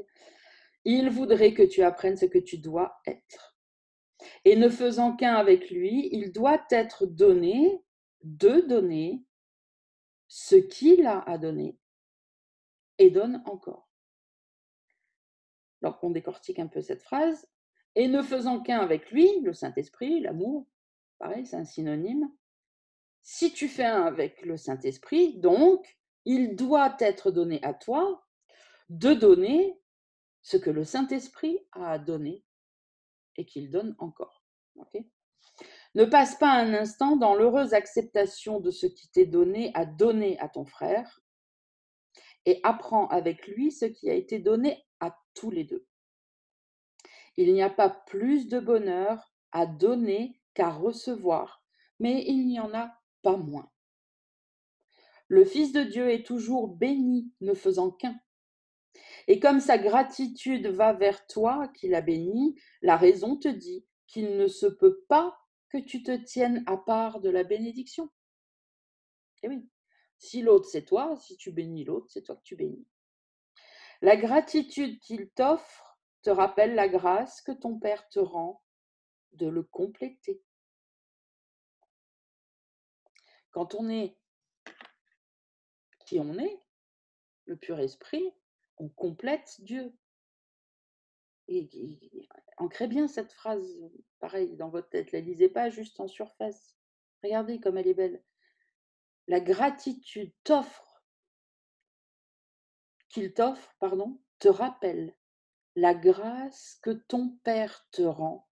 il voudrait que tu apprennes ce que tu dois être. Et ne faisant qu'un avec lui, il doit être donné, de donner ce qu'il a à donner et donne encore. Donc on décortique un peu cette phrase. Et ne faisant qu'un avec lui, le Saint-Esprit, l'amour, pareil, c'est un synonyme. Si tu fais un avec le Saint-Esprit, donc, il doit être donné à toi de donner ce que le Saint-Esprit a à donner et qu'il donne encore. Okay. Ne passe pas un instant dans l'heureuse acceptation de ce qui t'est donné à donner à ton frère et apprends avec lui ce qui a été donné à tous les deux. Il n'y a pas plus de bonheur à donner qu'à recevoir, mais il n'y en a pas moins. Le Fils de Dieu est toujours béni, ne faisant qu'un. Et comme sa gratitude va vers toi qui l'as béni, la raison te dit qu'il ne se peut pas que tu te tiennes à part de la bénédiction. Et oui, si l'autre c'est toi, si tu bénis l'autre, c'est toi que tu bénis. La gratitude qu'il t'offre te rappelle la grâce que ton Père te rend de le compléter. Quand on est qui on est, le pur esprit, on complète Dieu. Et ancrez bien cette phrase, pareil, dans votre tête. Ne la lisez pas juste en surface. Regardez comme elle est belle. La gratitude qu'il t'offre, te rappelle la grâce que ton Père te rend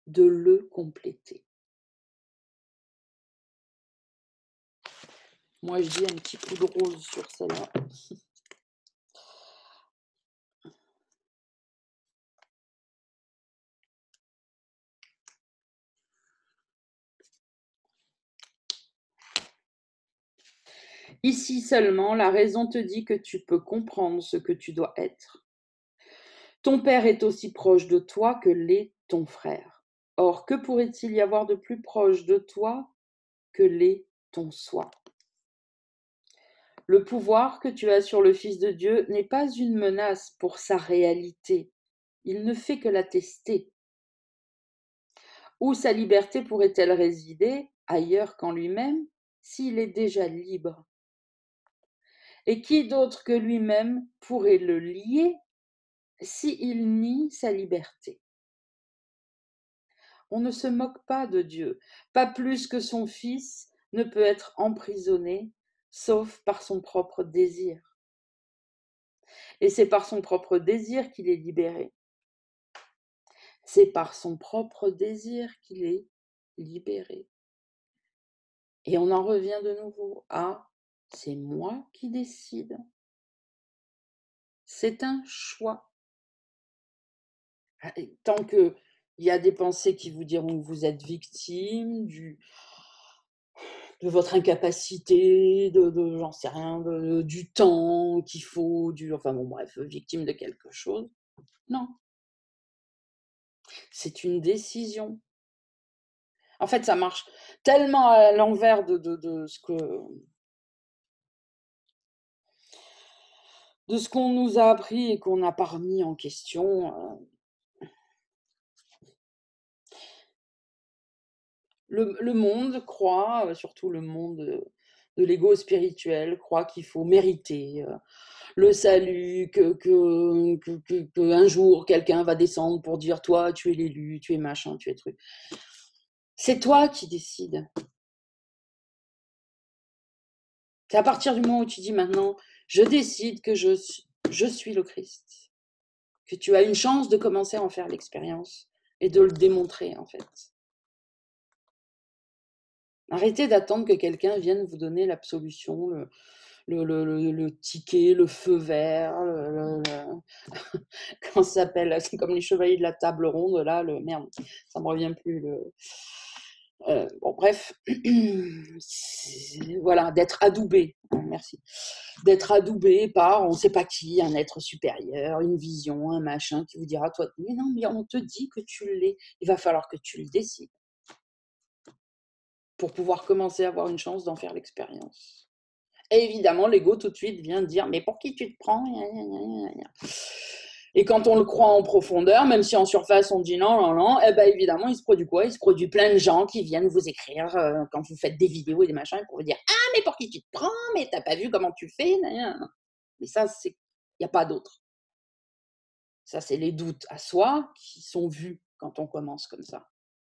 de le compléter. Moi, je dis un petit coup de rose sur celle-là. Ici seulement, la raison te dit que tu peux comprendre ce que tu dois être. Ton père est aussi proche de toi que l'est ton frère. Or, que pourrait-il y avoir de plus proche de toi que l'est ton soi? Le pouvoir que tu as sur le Fils de Dieu n'est pas une menace pour sa réalité. Il ne fait que l'attester. Où sa liberté pourrait-elle résider, ailleurs qu'en lui-même, s'il est déjà libre? Et qui d'autre que lui-même pourrait le lier s'il nie sa liberté? On ne se moque pas de Dieu, pas plus que son Fils ne peut être emprisonné, sauf par son propre désir. Et c'est par son propre désir qu'il est libéré. C'est par son propre désir qu'il est libéré. Et on en revient de nouveau à « c'est moi qui décide ». C'est un choix. Tant qu'il y a des pensées qui vous diront que vous êtes victime de votre incapacité, j'en sais rien, du temps qu'il faut, enfin bon bref, victime de quelque chose. Non. C'est une décision. En fait, ça marche tellement à l'envers de ce qu'on nous a appris et qu'on n'a pas remis en question. Le monde croit, surtout le monde de l'ego spirituel, croit qu'il faut mériter le salut, que un jour quelqu'un va descendre pour dire toi tu es l'élu, tu es machin, tu es truc. C'est toi qui décides. C'est à partir du moment où tu dis maintenant je décide que je suis le Christ, que tu as une chance de commencer à en faire l'expérience et de le démontrer en fait. Arrêtez d'attendre que quelqu'un vienne vous donner l'absolution, le ticket, le feu vert, comment ça s'appelle? C'est comme les chevaliers de la table ronde, là, merde, ça me revient plus. Bon, bref, voilà, d'être adoubé, merci, d'être adoubé par on ne sait pas qui, un être supérieur, une vision, un machin qui vous dira, toi, mais non, mais on te dit que tu l'es, il va falloir que tu le décides pour pouvoir commencer à avoir une chance d'en faire l'expérience. Et évidemment, l'ego tout de suite vient dire mais pour qui tu te prends? Et quand on le croit en profondeur, même si en surface on dit non, non, non, eh ben évidemment, il se produit quoi? Il se produit plein de gens qui viennent vous écrire quand vous faites des vidéos et des machins pour vous dire ah mais pour qui tu te prends? Mais t'as pas vu comment tu fais? Mais ça, il n'y a pas d'autre. Ça, c'est les doutes à soi qui sont vus quand on commence comme ça.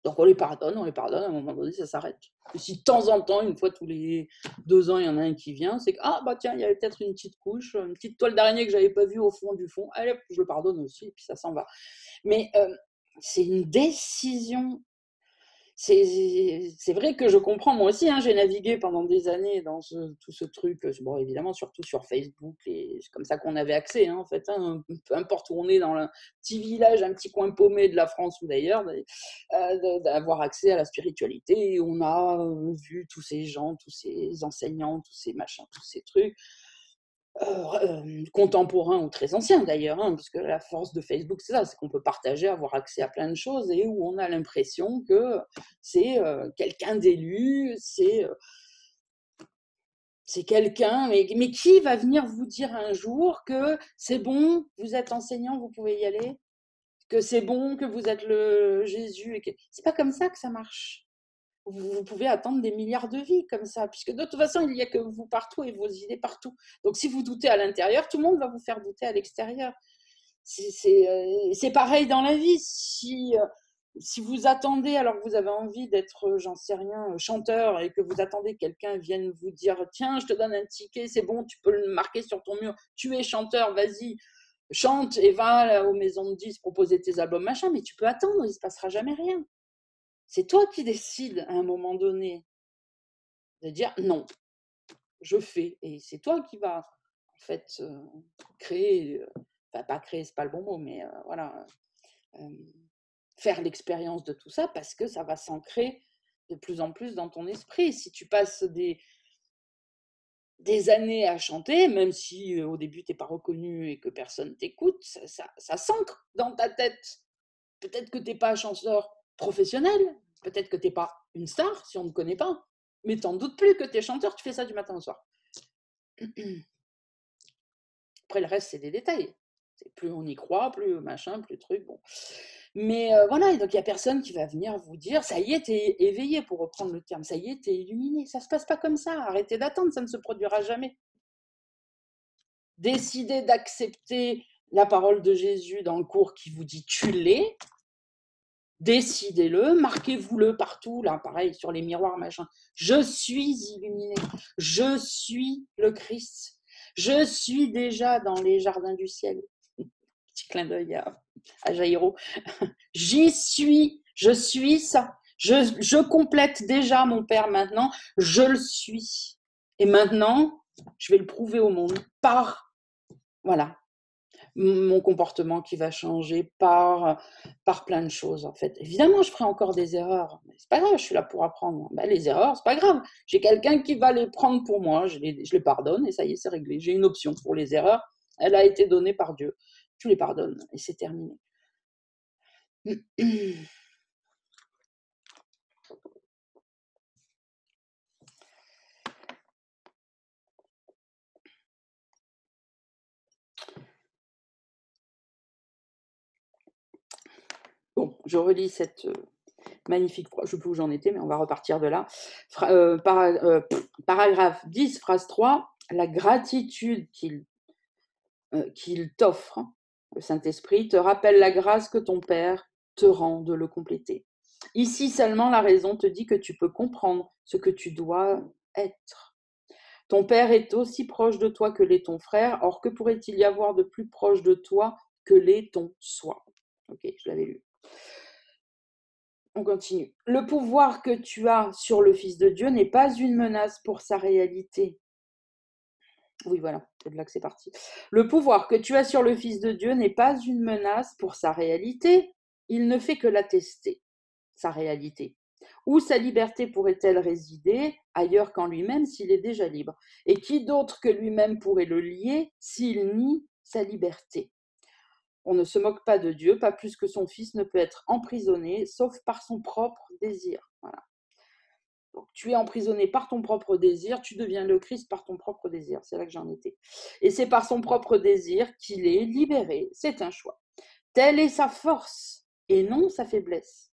Donc on les pardonne, à un moment donné, ça s'arrête. Et si de temps en temps, une fois tous les 2 ans, il y en a un qui vient, c'est que, ah bah tiens, il y avait peut-être une petite couche, une petite toile d'araignée que je n'avais pas vue au fond du fond, allez, je le pardonne aussi, et puis ça s'en va. Mais c'est une décision. C'est vrai que je comprends, moi aussi, hein, j'ai navigué pendant des années dans tout ce truc, bon évidemment surtout sur Facebook, et c'est comme ça qu'on avait accès, hein, en fait, hein, peu importe où on est dans un petit village, un petit coin paumé de la France ou d'ailleurs, d'avoir accès à la spiritualité, et on a vu tous ces gens, tous ces enseignants, tous ces machins, tous ces trucs, contemporains ou très anciens d'ailleurs, hein, parce que la force de Facebook, c'est ça, c'est qu'on peut partager, avoir accès à plein de choses et où on a l'impression que c'est quelqu'un d'élu, c'est quelqu'un, mais qui va venir vous dire un jour que c'est bon, vous êtes enseignant, vous pouvez y aller, que c'est bon, que vous êtes le Jésus, et que c'est pas comme ça que ça marche. Vous pouvez attendre des milliards de vies comme ça, puisque de toute façon, il n'y a que vous partout et vos idées partout. Donc, si vous doutez à l'intérieur, tout le monde va vous faire douter à l'extérieur. C'est pareil dans la vie. Si vous attendez, alors que vous avez envie d'être, j'en sais rien, chanteur, et que vous attendez que quelqu'un vienne vous dire « Tiens, je te donne un ticket, c'est bon, tu peux le marquer sur ton mur, tu es chanteur, vas-y, chante et va aux maisons de disques proposer tes albums, machin », mais tu peux attendre, il ne se passera jamais rien. C'est toi qui décides à un moment donné de dire non. je fais. Et c'est toi qui vas, en fait, créer, enfin, pas créer, c'est pas le bon mot, mais voilà, faire l'expérience de tout ça parce que ça va s'ancrer de plus en plus dans ton esprit. Si tu passes des années à chanter, même si au début tu n'es pas reconnu et que personne t'écoute, ça s'ancre dans ta tête. Peut-être que tu n'es pas un chanteur professionnel, peut-être que tu n'es pas une star si on ne te connaît pas, mais t'en doutes plus que tu es chanteur, tu fais ça du matin au soir. Après, le reste, c'est des détails. Plus on y croit, plus machin, plus truc. Bon. Mais voilà, et donc il n'y a personne qui va venir vous dire, ça y est, tu es éveillé, pour reprendre le terme, ça y est, tu es illuminé. Ça ne se passe pas comme ça, arrêtez d'attendre, ça ne se produira jamais. Décidez d'accepter la parole de Jésus dans le cours qui vous dit tu l'es, décidez-le, marquez-vous-le partout, là, pareil, sur les miroirs, machin. Je suis illuminé, je suis le Christ, je suis déjà dans les jardins du ciel. Petit clin d'œil à Jairo. J'y suis, je suis ça. Je complète déjà mon Père maintenant, je le suis. Et maintenant, je vais le prouver au monde par, voilà, mon comportement qui va changer, par plein de choses, en fait. Évidemment, je ferai encore des erreurs, mais c'est pas grave, je suis là pour apprendre. Ben, les erreurs, c'est pas grave. J'ai quelqu'un qui va les prendre pour moi, je les pardonne et ça y est, c'est réglé. J'ai une option pour les erreurs, elle a été donnée par Dieu. Tu les pardonnes et c'est terminé. Bon, je relis cette magnifique phrase, je ne sais plus où j'en étais, mais on va repartir de là. Paragraphe 10, phrase 3, la gratitude qu'il t'offre, le Saint-Esprit, te rappelle la grâce que ton Père te rend de le compléter. Ici seulement, la raison te dit que tu peux comprendre ce que tu dois être. Ton Père est aussi proche de toi que l'est ton frère, or que pourrait-il y avoir de plus proche de toi que l'est ton soi? Ok, je l'avais lu. On continue. Le pouvoir que tu as sur le Fils de Dieu n'est pas une menace pour sa réalité. Oui, voilà, c'est de là que c'est parti. Le pouvoir que tu as sur le Fils de Dieu n'est pas une menace pour sa réalité. Il ne fait que l'attester, sa réalité. Où sa liberté pourrait-elle résider ailleurs qu'en lui-même s'il est déjà libre? Et qui d'autre que lui-même pourrait le lier s'il nie sa liberté? On ne se moque pas de Dieu, pas plus que son Fils ne peut être emprisonné, sauf par son propre désir. Voilà. Donc, tu es emprisonné par ton propre désir, tu deviens le Christ par ton propre désir. C'est là que j'en étais. Et c'est par son propre désir qu'il est libéré. C'est un choix. Telle est sa force et non sa faiblesse.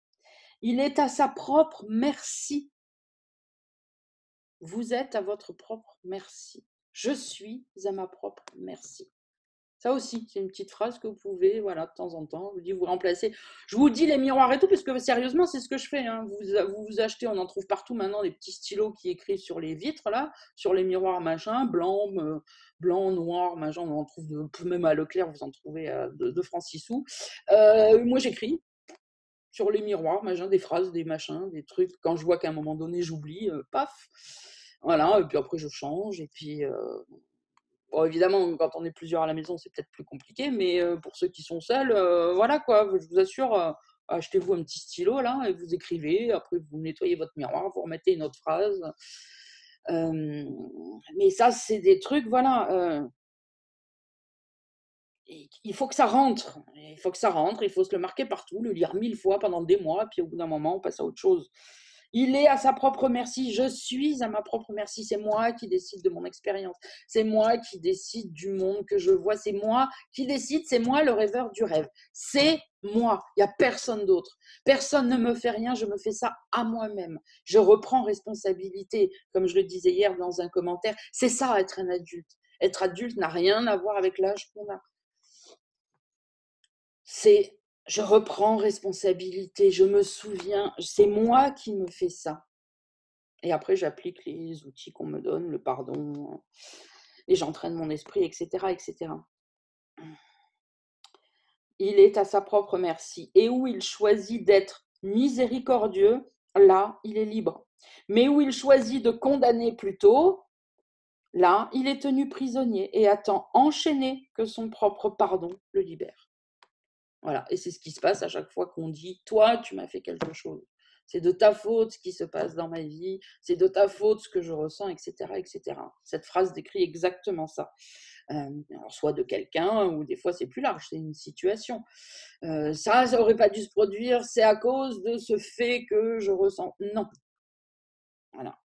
Il est à sa propre merci. Vous êtes à votre propre merci. Je suis à ma propre merci. Ça aussi, c'est une petite phrase que vous pouvez, voilà, de temps en temps, vous remplacez. Je vous dis les miroirs et tout, parce que sérieusement, c'est ce que je fais. Hein. Vous achetez, on en trouve partout maintenant, des petits stylos qui écrivent sur les vitres, là, sur les miroirs, machin, blanc, noir, machin, on en trouve même à Leclerc, vous en trouvez de francs 6 sous. Moi, j'écris sur les miroirs, machin, des phrases, des machins, des trucs. Quand je vois qu'à un moment donné, j'oublie, paf. Voilà, et puis après, je change, et puis. Bon, évidemment, quand on est plusieurs à la maison, c'est peut-être plus compliqué, mais pour ceux qui sont seuls, voilà quoi, je vous assure, achetez-vous un petit stylo là et vous écrivez, après vous nettoyez votre miroir, vous remettez une autre phrase. Mais ça, c'est des trucs, voilà. Il faut que ça rentre, il faut se le marquer partout, le lire 1000 fois pendant des mois, puis au bout d'un moment, on passe à autre chose. Il est à sa propre merci, je suis à ma propre merci, c'est moi qui décide de mon expérience, c'est moi qui décide du monde que je vois, c'est moi qui décide, c'est moi le rêveur du rêve, c'est moi, il n'y a personne d'autre, personne ne me fait rien, je me fais ça à moi-même, je reprends responsabilité, comme je le disais hier dans un commentaire, c'est ça être un adulte. Être adulte n'a rien à voir avec l'âge qu'on a. C'est je reprends responsabilité, je me souviens, c'est moi qui me fais ça. Et après, j'applique les outils qu'on me donne, le pardon, et j'entraîne mon esprit, etc., etc. Il est à sa propre merci. Et où il choisit d'être miséricordieux, là, il est libre. Mais où il choisit de condamner plutôt, Là, il est tenu prisonnier et attend enchaîné que son propre pardon le libère. Voilà, et c'est ce qui se passe à chaque fois qu'on dit « toi, tu m'as fait quelque chose ». C'est de ta faute ce qui se passe dans ma vie, c'est de ta faute ce que je ressens, etc. etc. Cette phrase décrit exactement ça. Alors soit de quelqu'un, ou des fois c'est plus large, c'est une situation. Ça n'aurait pas dû se produire, c'est à cause de ce fait que je ressens. Non. Voilà.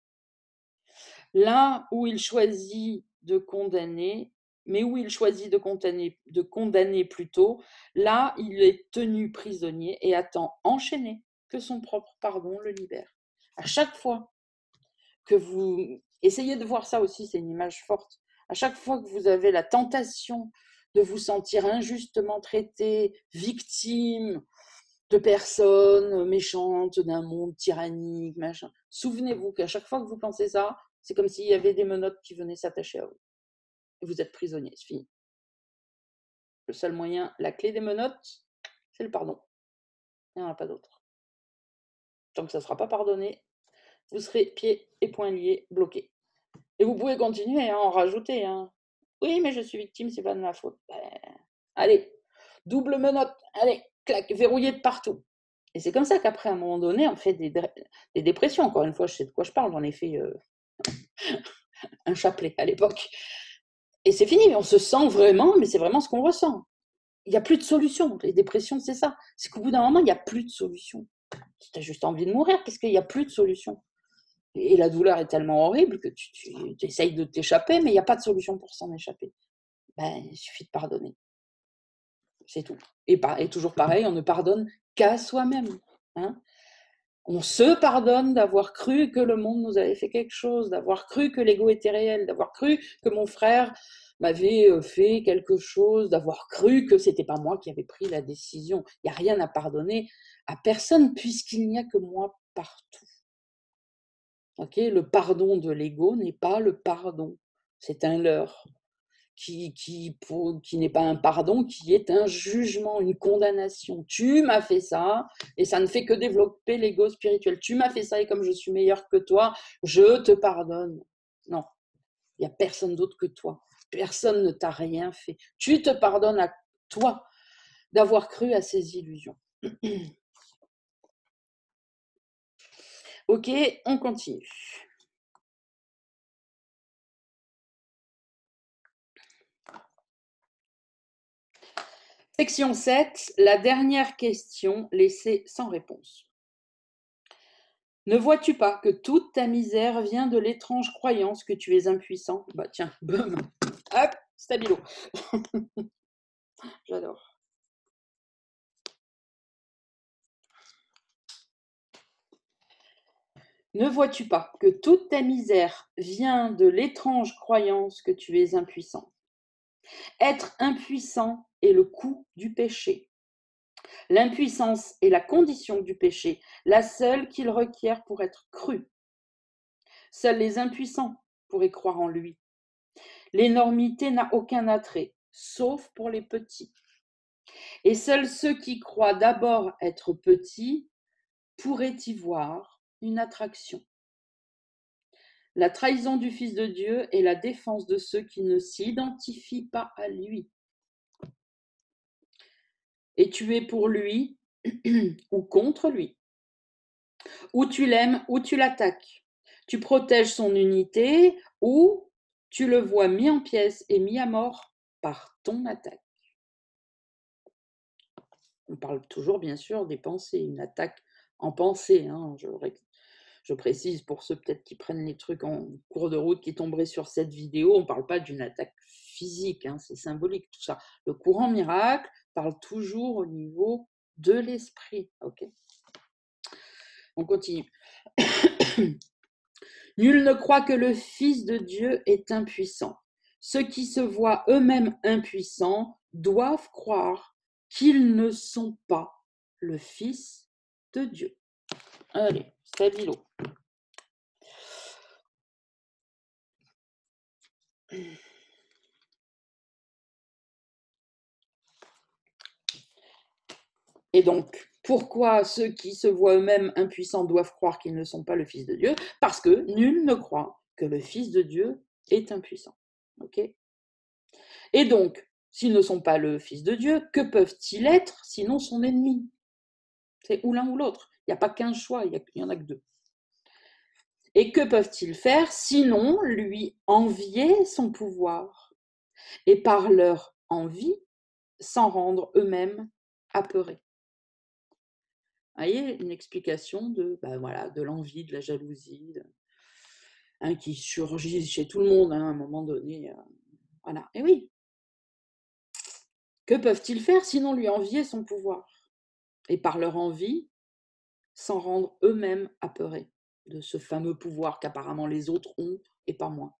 Là où il choisit de condamner, mais où il choisit de condamner plutôt, là il est tenu prisonnier et attend enchaîné que son propre pardon le libère. À chaque fois que vous essayez de voir ça aussi, c'est une image forte. À chaque fois que vous avez la tentation de vous sentir injustement traité, victime de personnes méchantes, d'un monde tyrannique, machin, souvenez-vous qu'à chaque fois que vous pensez ça, c'est comme s'il y avait des menottes qui venaient s'attacher à vous. Et vous êtes prisonnier, c'est fini. Le seul moyen, la clé des menottes, c'est le pardon. Il n'y en a pas d'autre. Tant que ça ne sera pas pardonné, vous serez pieds et poings liés, bloqués. Et vous pouvez continuer, en rajouter. Oui, mais je suis victime, c'est pas de ma faute. Allez, double menotte, allez, clac, verrouillé de partout. Et c'est comme ça qu'après, à un moment donné, on fait des dépressions. Encore une fois, je sais de quoi je parle, j'en ai fait un chapelet à l'époque. Et c'est fini, on se sent vraiment, mais c'est vraiment ce qu'on ressent. Il n'y a plus de solution. Les dépressions, c'est ça. C'est qu'au bout d'un moment, il n'y a plus de solution. Tu as juste envie de mourir parce qu'il n'y a plus de solution. Et la douleur est tellement horrible que tu essayes de t'échapper, mais il n'y a pas de solution pour s'en échapper. Il suffit de pardonner. C'est tout. Et toujours pareil, on ne pardonne qu'à soi-même. On se pardonne d'avoir cru que le monde nous avait fait quelque chose, d'avoir cru que l'ego était réel, d'avoir cru que mon frère m'avait fait quelque chose, d'avoir cru que c'était pas moi qui avais pris la décision. Il n'y a rien à pardonner à personne puisqu'il n'y a que moi partout. Le pardon de l'ego n'est pas le pardon, c'est un leurre qui n'est pas un pardon, qui est un jugement, une condamnation. Tu m'as fait ça, et ça ne fait que développer l'ego spirituel. Tu m'as fait ça, et comme je suis meilleur que toi, je te pardonne. Non, il n'y a personne d'autre que toi. Personne ne t'a rien fait. Tu te pardonnes à toi d'avoir cru à ces illusions. Ok, on continue. Section 7, la dernière question laissée sans réponse. Ne vois-tu pas que toute ta misère vient de l'étrange croyance que tu es impuissant? Tiens, boum, hop, stabilo. J'adore. Ne vois-tu pas que toute ta misère vient de l'étrange croyance que tu es impuissant? Être impuissant est le coût du péché. L'impuissance est la condition du péché, la seule qu'il requiert pour être cru. Seuls les impuissants pourraient croire en lui. L'énormité n'a aucun attrait, sauf pour les petits. Et seuls ceux qui croient d'abord être petits pourraient y voir une attraction. La trahison du Fils de Dieu est la défense de ceux qui ne s'identifient pas à lui. Et tu es pour lui ou contre lui. Ou tu l'aimes ou tu l'attaques. Tu protèges son unité ou tu le vois mis en pièces et mis à mort par ton attaque. On parle toujours, bien sûr, des pensées, une attaque en pensée. Je précise pour ceux peut-être qui prennent les trucs en cours de route, qui tomberaient sur cette vidéo, on ne parle pas d'une attaque physique, c'est symbolique tout ça. Le courant miracle parle toujours au niveau de l'esprit. Ok, on continue. Nul ne croit que le Fils de Dieu est impuissant. Ceux qui se voient eux-mêmes impuissants doivent croire qu'ils ne sont pas le Fils de Dieu. Allez, stabilo. Et donc, pourquoi ceux qui se voient eux-mêmes impuissants doivent croire qu'ils ne sont pas le Fils de Dieu? Parce que nul ne croit que le Fils de Dieu est impuissant. Ok ? Et donc, s'ils ne sont pas le Fils de Dieu, que peuvent-ils être sinon son ennemi? C'est ou l'un ou l'autre. Il n'y a pas qu'un choix, il n'y en a que deux. Et que peuvent-ils faire sinon lui envier son pouvoir et par leur envie s'en rendre eux-mêmes apeurés? Vous voyez, une explication de, de l'envie, de la jalousie, qui surgit chez tout le monde à un moment donné. Voilà. Et oui. Que peuvent-ils faire sinon lui envier son pouvoir et par leur envie s'en rendre eux-mêmes apeurés de ce fameux pouvoir qu'apparemment les autres ont et pas moi?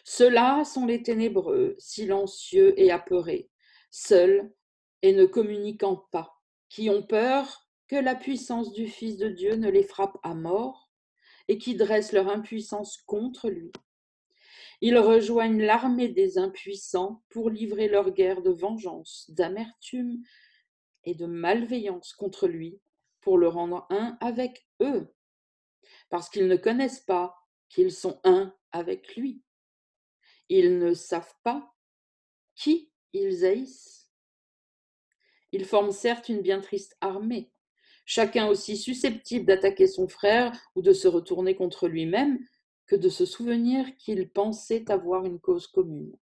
Ceux-là sont les ténébreux, silencieux et apeurés, seuls et ne communiquant pas, qui ont peur que la puissance du Fils de Dieu ne les frappe à mort et qui dressent leur impuissance contre lui. Ils rejoignent l'armée des impuissants pour livrer leur guerre de vengeance, d'amertume et de malveillance contre lui, pour le rendre un avec eux, parce qu'ils ne connaissent pas qu'ils sont un avec lui. Ils ne savent pas qui ils haïssent. Ils forment certes une bien triste armée, chacun aussi susceptible d'attaquer son frère ou de se retourner contre lui-même que de se souvenir qu'il pensait avoir une cause commune.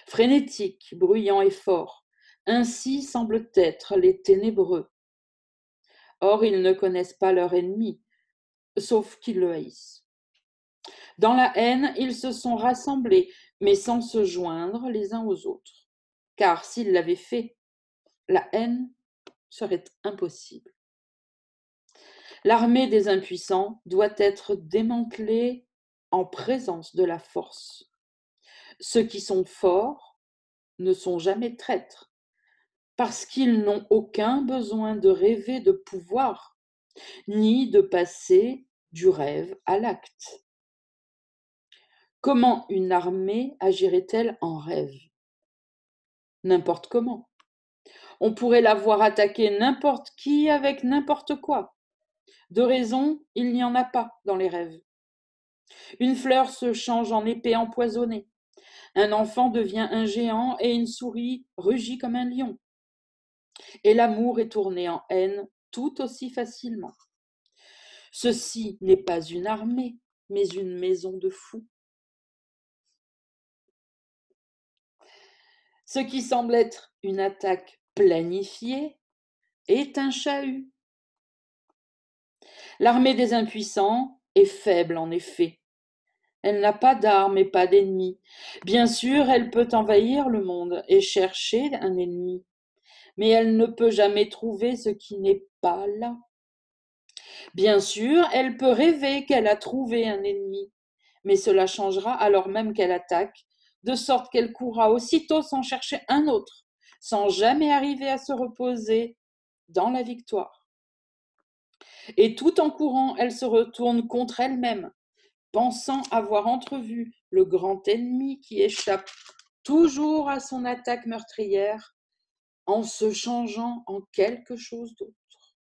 Frénétiques, bruyants et forts, ainsi semblent être les ténébreux. Or, ils ne connaissent pas leur ennemi, sauf qu'ils le haïssent. Dans la haine, ils se sont rassemblés, mais sans se joindre les uns aux autres. Car s'ils l'avaient fait, la haine serait impossible. L'armée des impuissants doit être démantelée en présence de la force. Ceux qui sont forts ne sont jamais traîtres, parce qu'ils n'ont aucun besoin de rêver de pouvoir, ni de passer du rêve à l'acte. Comment une armée agirait-elle en rêve? N'importe comment. On pourrait la voir attaquer n'importe qui avec n'importe quoi. De raison, il n'y en a pas dans les rêves. Une fleur se change en épée empoisonnée. Un enfant devient un géant et une souris rugit comme un lion. Et l'amour est tourné en haine tout aussi facilement. Ceci n'est pas une armée, mais une maison de fous. Ce qui semble être une attaque planifiée est un chahut. L'armée des impuissants est faible en effet. Elle n'a pas d'armes et pas d'ennemis. Bien sûr, elle peut envahir le monde et chercher un ennemi, mais elle ne peut jamais trouver ce qui n'est pas là. Bien sûr, elle peut rêver qu'elle a trouvé un ennemi, mais cela changera alors même qu'elle attaque, de sorte qu'elle courra aussitôt sans chercher un autre, sans jamais arriver à se reposer dans la victoire. Et tout en courant, elle se retourne contre elle-même, pensant avoir entrevu le grand ennemi qui échappe toujours à son attaque meurtrière en se changeant en quelque chose d'autre.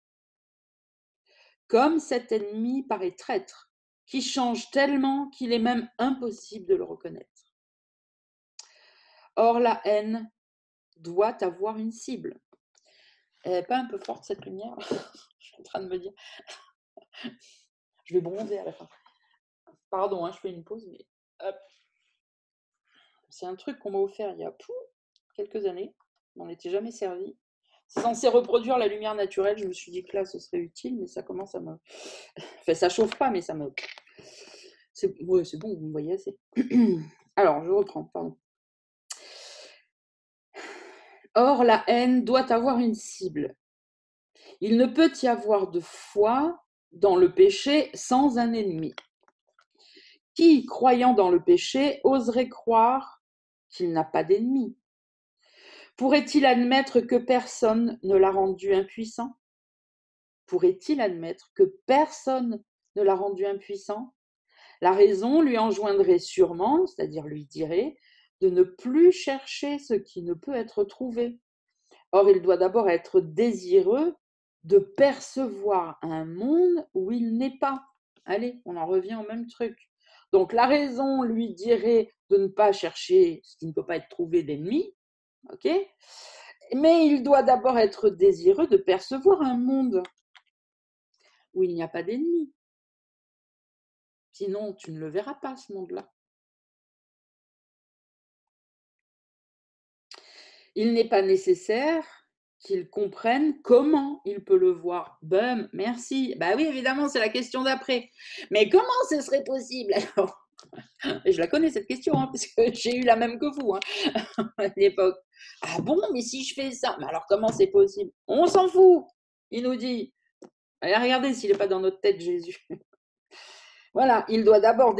Comme cet ennemi paraît traître, qui change tellement qu'il est même impossible de le reconnaître. Or, la haine doit avoir une cible. Elle n'est pas un peu forte cette lumière? Je suis en train de me dire. Je vais bronzer à la fin. Pardon, je fais une pause, mais hop. C'est un truc qu'on m'a offert il y a quelques années. On n'en était jamais servi. C'est censé reproduire la lumière naturelle. Je me suis dit que là, ce serait utile, mais ça commence à me... Enfin, ça chauffe pas, mais ça me... Ouais, c'est bon, vous me voyez assez. Alors, je reprends, pardon. Or, la haine doit avoir une cible. Il ne peut y avoir de foi dans le péché sans un ennemi. Qui, croyant dans le péché, oserait croire qu'il n'a pas d'ennemi? Pourrait-il admettre que personne ne l'a rendu impuissant? Pourrait-il admettre que personne ne l'a rendu impuissant? La raison lui enjoindrait sûrement, c'est-à-dire lui dirait, de ne plus chercher ce qui ne peut être trouvé. Or, il doit d'abord être désireux de percevoir un monde où il n'est pas. Allez, on en revient au même truc. Donc la raison lui dirait de ne pas chercher ce qui ne peut pas être trouvé d'ennemi, ok? Mais il doit d'abord être désireux de percevoir un monde où il n'y a pas d'ennemis. Sinon, tu ne le verras pas, ce monde-là. Il n'est pas nécessaire qu'il comprenne comment il peut le voir. Bum, merci. Bah oui, évidemment, c'est la question d'après. Mais comment ce serait possible alors? Et je la connais cette question, hein, parce que j'ai eu la même que vous hein, à l'époque. Ah bon, mais si je fais ça, mais alors comment c'est possible? On s'en fout. Il nous dit, allez, regardez s'il n'est pas dans notre tête, Jésus. Voilà, il doit d'abord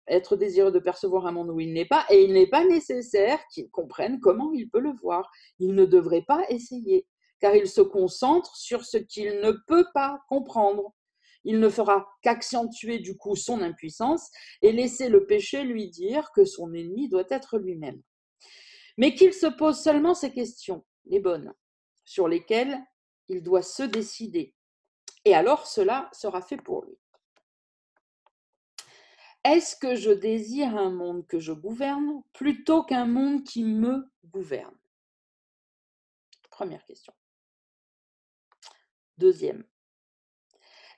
être désireux de percevoir un monde où il n'est pas, et il n'est pas nécessaire qu'il comprenne comment il peut le voir. Il ne devrait pas essayer, car il se concentre sur ce qu'il ne peut pas comprendre. Il ne fera qu'accentuer du coup son impuissance et laisser le péché lui dire que son ennemi doit être lui-même. Mais qu'il se pose seulement ces questions, les bonnes, sur lesquelles il doit se décider. Et alors cela sera fait pour lui. Est-ce que je désire un monde que je gouverne plutôt qu'un monde qui me gouverne? Première question. Deuxième.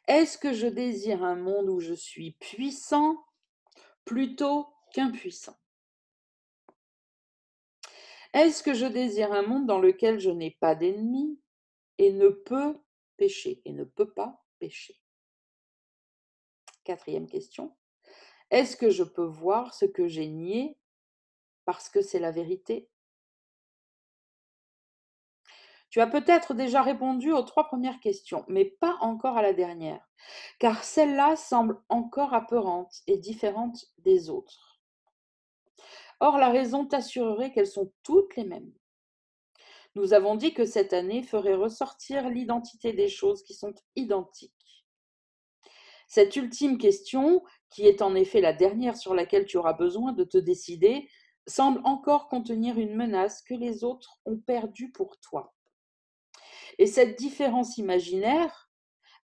Est-ce que je désire un monde où je suis puissant plutôt qu'impuissant? Est-ce que je désire un monde dans lequel je n'ai pas d'ennemis et ne peux pécher et ne peux pas pécher? Quatrième question. Est-ce que je peux voir ce que j'ai nié parce que c'est la vérité? Tu as peut-être déjà répondu aux 3 premières questions, mais pas encore à la dernière, car celle-là semble encore apeurante et différente des autres. Or, la raison t'assurerait qu'elles sont toutes les mêmes. Nous avons dit que cette année ferait ressortir l'identité des choses qui sont identiques. Cette ultime question, qui est en effet la dernière sur laquelle tu auras besoin de te décider, semble encore contenir une menace que les autres ont perdue pour toi. Et cette différence imaginaire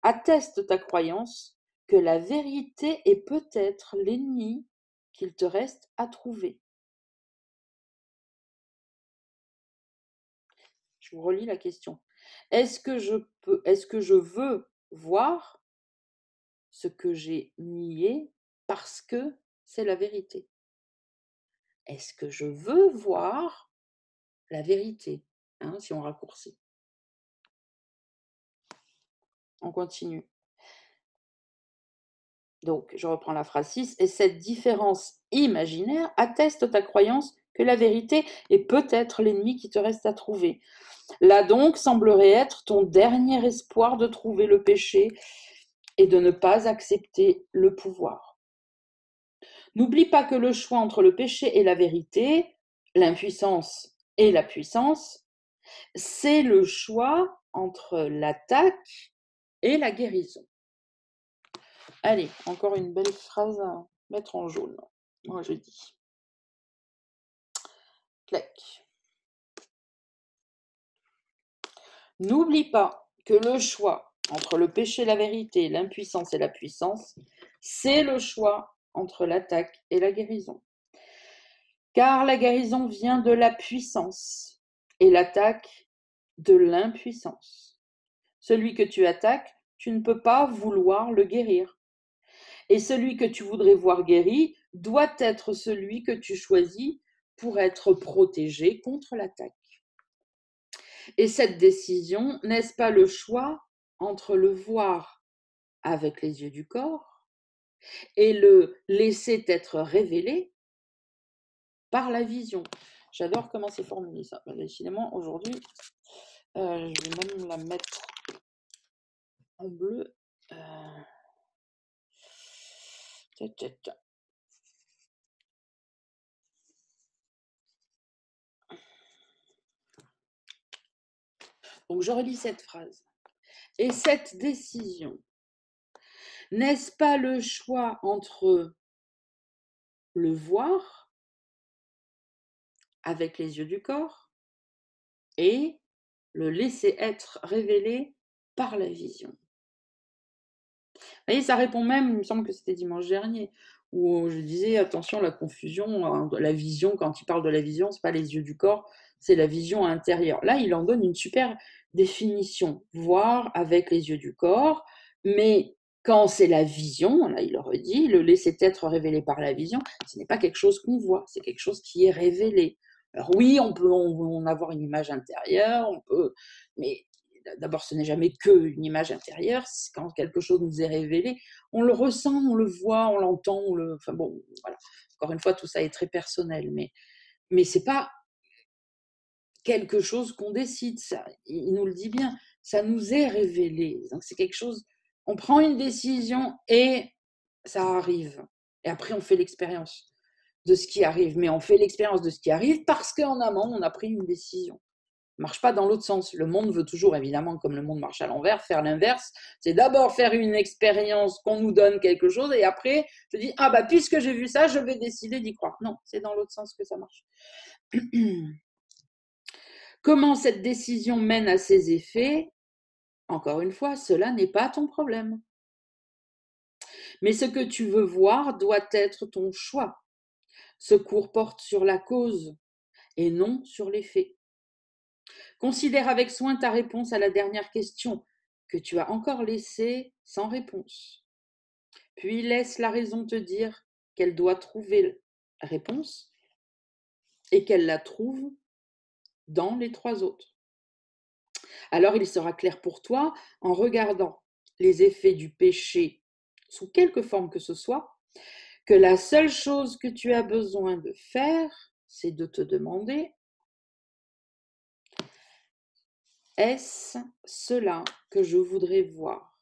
atteste ta croyance que la vérité est peut-être l'ennemi qu'il te reste à trouver. Je vous relis la question. Est-ce que je veux voir ce que j'ai nié parce que c'est la vérité? Est-ce que je veux voir la vérité, hein, si on raccourcit? On continue. Donc, je reprends la phrase 6. Et cette différence imaginaire atteste ta croyance que la vérité est peut-être l'ennemi qui te reste à trouver. Là donc semblerait être ton dernier espoir de trouver le péché et de ne pas accepter le pouvoir. N'oublie pas que le choix entre le péché et la vérité, l'impuissance et la puissance, c'est le choix entre l'attaque et la guérison. Allez, encore une belle phrase à mettre en jaune. Moi, je dis. Clac. N'oublie pas que le choix entre le péché et la vérité, l'impuissance et la puissance, c'est le choix entre l'attaque et la guérison. Car la guérison vient de la puissance et l'attaque de l'impuissance. Celui que tu attaques, tu ne peux pas vouloir le guérir. Et celui que tu voudrais voir guéri doit être celui que tu choisis pour être protégé contre l'attaque. Et cette décision, n'est-ce pas le choix entre le voir avec les yeux du corps et le laisser être révélé par la vision? J'adore comment c'est formulé ça. Décidément, aujourd'hui, je vais même la mettre en bleu. Donc, je relis cette phrase. Et cette décision, n'est-ce pas le choix entre le voir avec les yeux du corps et le laisser être révélé par la vision? Vous voyez, ça répond même, il me semble que c'était dimanche dernier, où je disais attention, la confusion, la vision, quand il parle de la vision, c'est pas les yeux du corps, c'est la vision intérieure. Là, il en donne une super définition, voir avec les yeux du corps, mais quand c'est la vision, là il le redit, le laisser être révélé par la vision, ce n'est pas quelque chose qu'on voit, c'est quelque chose qui est révélé. Alors oui, on peut en avoir une image intérieure, mais d'abord ce n'est jamais qu'une image intérieure, quand quelque chose nous est révélé, on le ressent, on le voit, on l'entend, enfin bon, voilà. Encore une fois, tout ça est très personnel, mais c'est pas quelque chose qu'on décide, ça. Il nous le dit bien, ça nous est révélé. Donc c'est quelque chose, on prend une décision et ça arrive. Et après, on fait l'expérience de ce qui arrive. Mais on fait l'expérience de ce qui arrive parce qu'en amont, on a pris une décision. Ça ne marche pas dans l'autre sens. Le monde veut toujours, évidemment, comme le monde marche à l'envers, faire l'inverse. C'est d'abord faire une expérience, qu'on nous donne quelque chose, et après, je dis, ah bah puisque j'ai vu ça, je vais décider d'y croire. Non, c'est dans l'autre sens que ça marche. Comment cette décision mène à ses effets? Encore une fois, cela n'est pas ton problème. Mais ce que tu veux voir doit être ton choix. Ce cours porte sur la cause et non sur l'effet. Considère avec soin ta réponse à la dernière question que tu as encore laissée sans réponse. Puis laisse la raison te dire qu'elle doit trouver la réponse et qu'elle la trouve dans les trois autres. Alors il sera clair pour toi, en regardant les effets du péché sous quelque forme que ce soit, que la seule chose que tu as besoin de faire, c'est de te demander, est-ce cela que je voudrais voir?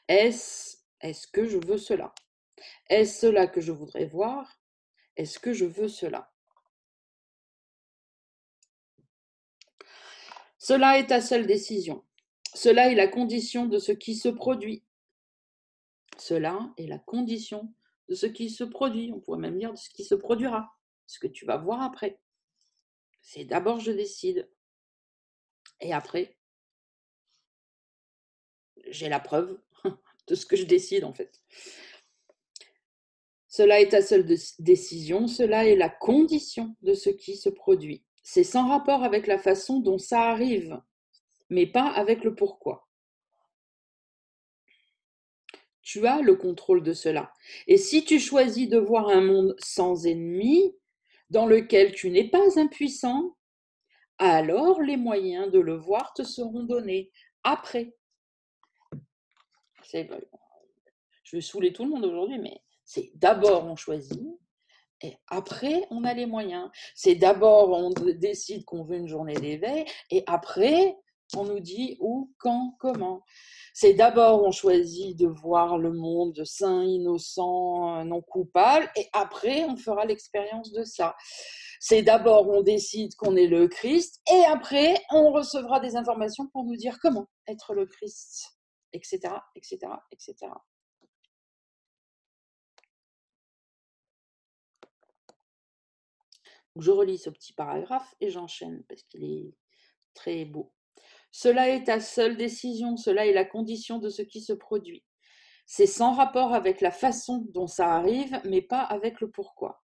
Est-ce que je veux cela? Est-ce cela que je voudrais voir? Est-ce que je veux cela? Cela est ta seule décision. Cela est la condition de ce qui se produit. Cela est la condition de ce qui se produit. On pourrait même dire de ce qui se produira, ce que tu vas voir après. C'est d'abord je décide. Et après, j'ai la preuve de ce que je décide en fait. Cela est ta seule décision, cela est la condition de ce qui se produit. C'est sans rapport avec la façon dont ça arrive, mais pas avec le pourquoi. Tu as le contrôle de cela. Et si tu choisis de voir un monde sans ennemis, dans lequel tu n'es pas impuissant, alors les moyens de le voir te seront donnés après. Je vais saouler tout le monde aujourd'hui, mais c'est d'abord on choisit et après on a les moyens. C'est d'abord on décide qu'on veut une journée d'éveil et après on nous dit où, quand, comment. C'est d'abord on choisit de voir le monde sain, innocent, non coupable et après on fera l'expérience de ça. C'est d'abord on décide qu'on est le Christ et après on recevra des informations pour nous dire comment être le Christ, etc., etc., etc. Je relis ce petit paragraphe et j'enchaîne parce qu'il est très beau. Cela est ta seule décision, cela est la condition de ce qui se produit. C'est sans rapport avec la façon dont ça arrive, mais pas avec le pourquoi.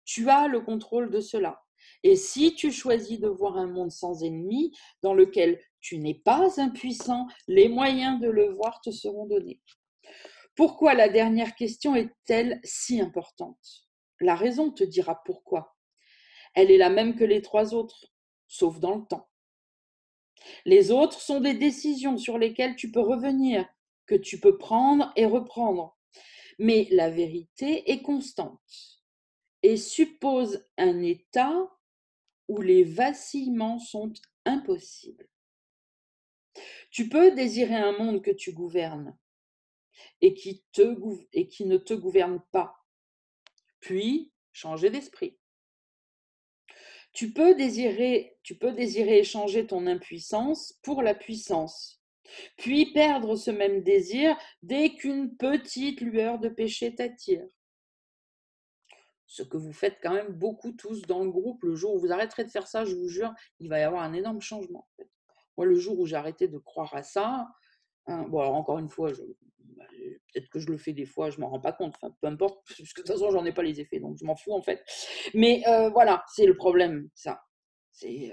Tu as le contrôle de cela. Et si tu choisis de voir un monde sans ennemis, dans lequel tu n'es pas impuissant, les moyens de le voir te seront donnés. Pourquoi la dernière question est-elle si importante? La raison te dira pourquoi. Elle est la même que les trois autres, sauf dans le temps. Les autres sont des décisions sur lesquelles tu peux revenir, que tu peux prendre et reprendre. Mais la vérité est constante et suppose un état où les vacillements sont impossibles. Tu peux désirer un monde que tu gouvernes et qui ne te gouverne pas, puis changer d'esprit. Tu peux désirer échanger ton impuissance pour la puissance, puis perdre ce même désir dès qu'une petite lueur de péché t'attire. Ce que vous faites quand même beaucoup tous dans le groupe, le jour où vous arrêterez de faire ça, je vous jure, il va y avoir un énorme changement. Moi, le jour où j'ai arrêté de croire à ça, bon, alors encore une fois, peut-être que je le fais des fois, je ne m'en rends pas compte, enfin, peu importe, parce que de toute façon, j'en ai pas les effets, donc je m'en fous en fait. Mais voilà, c'est le problème, ça. C'est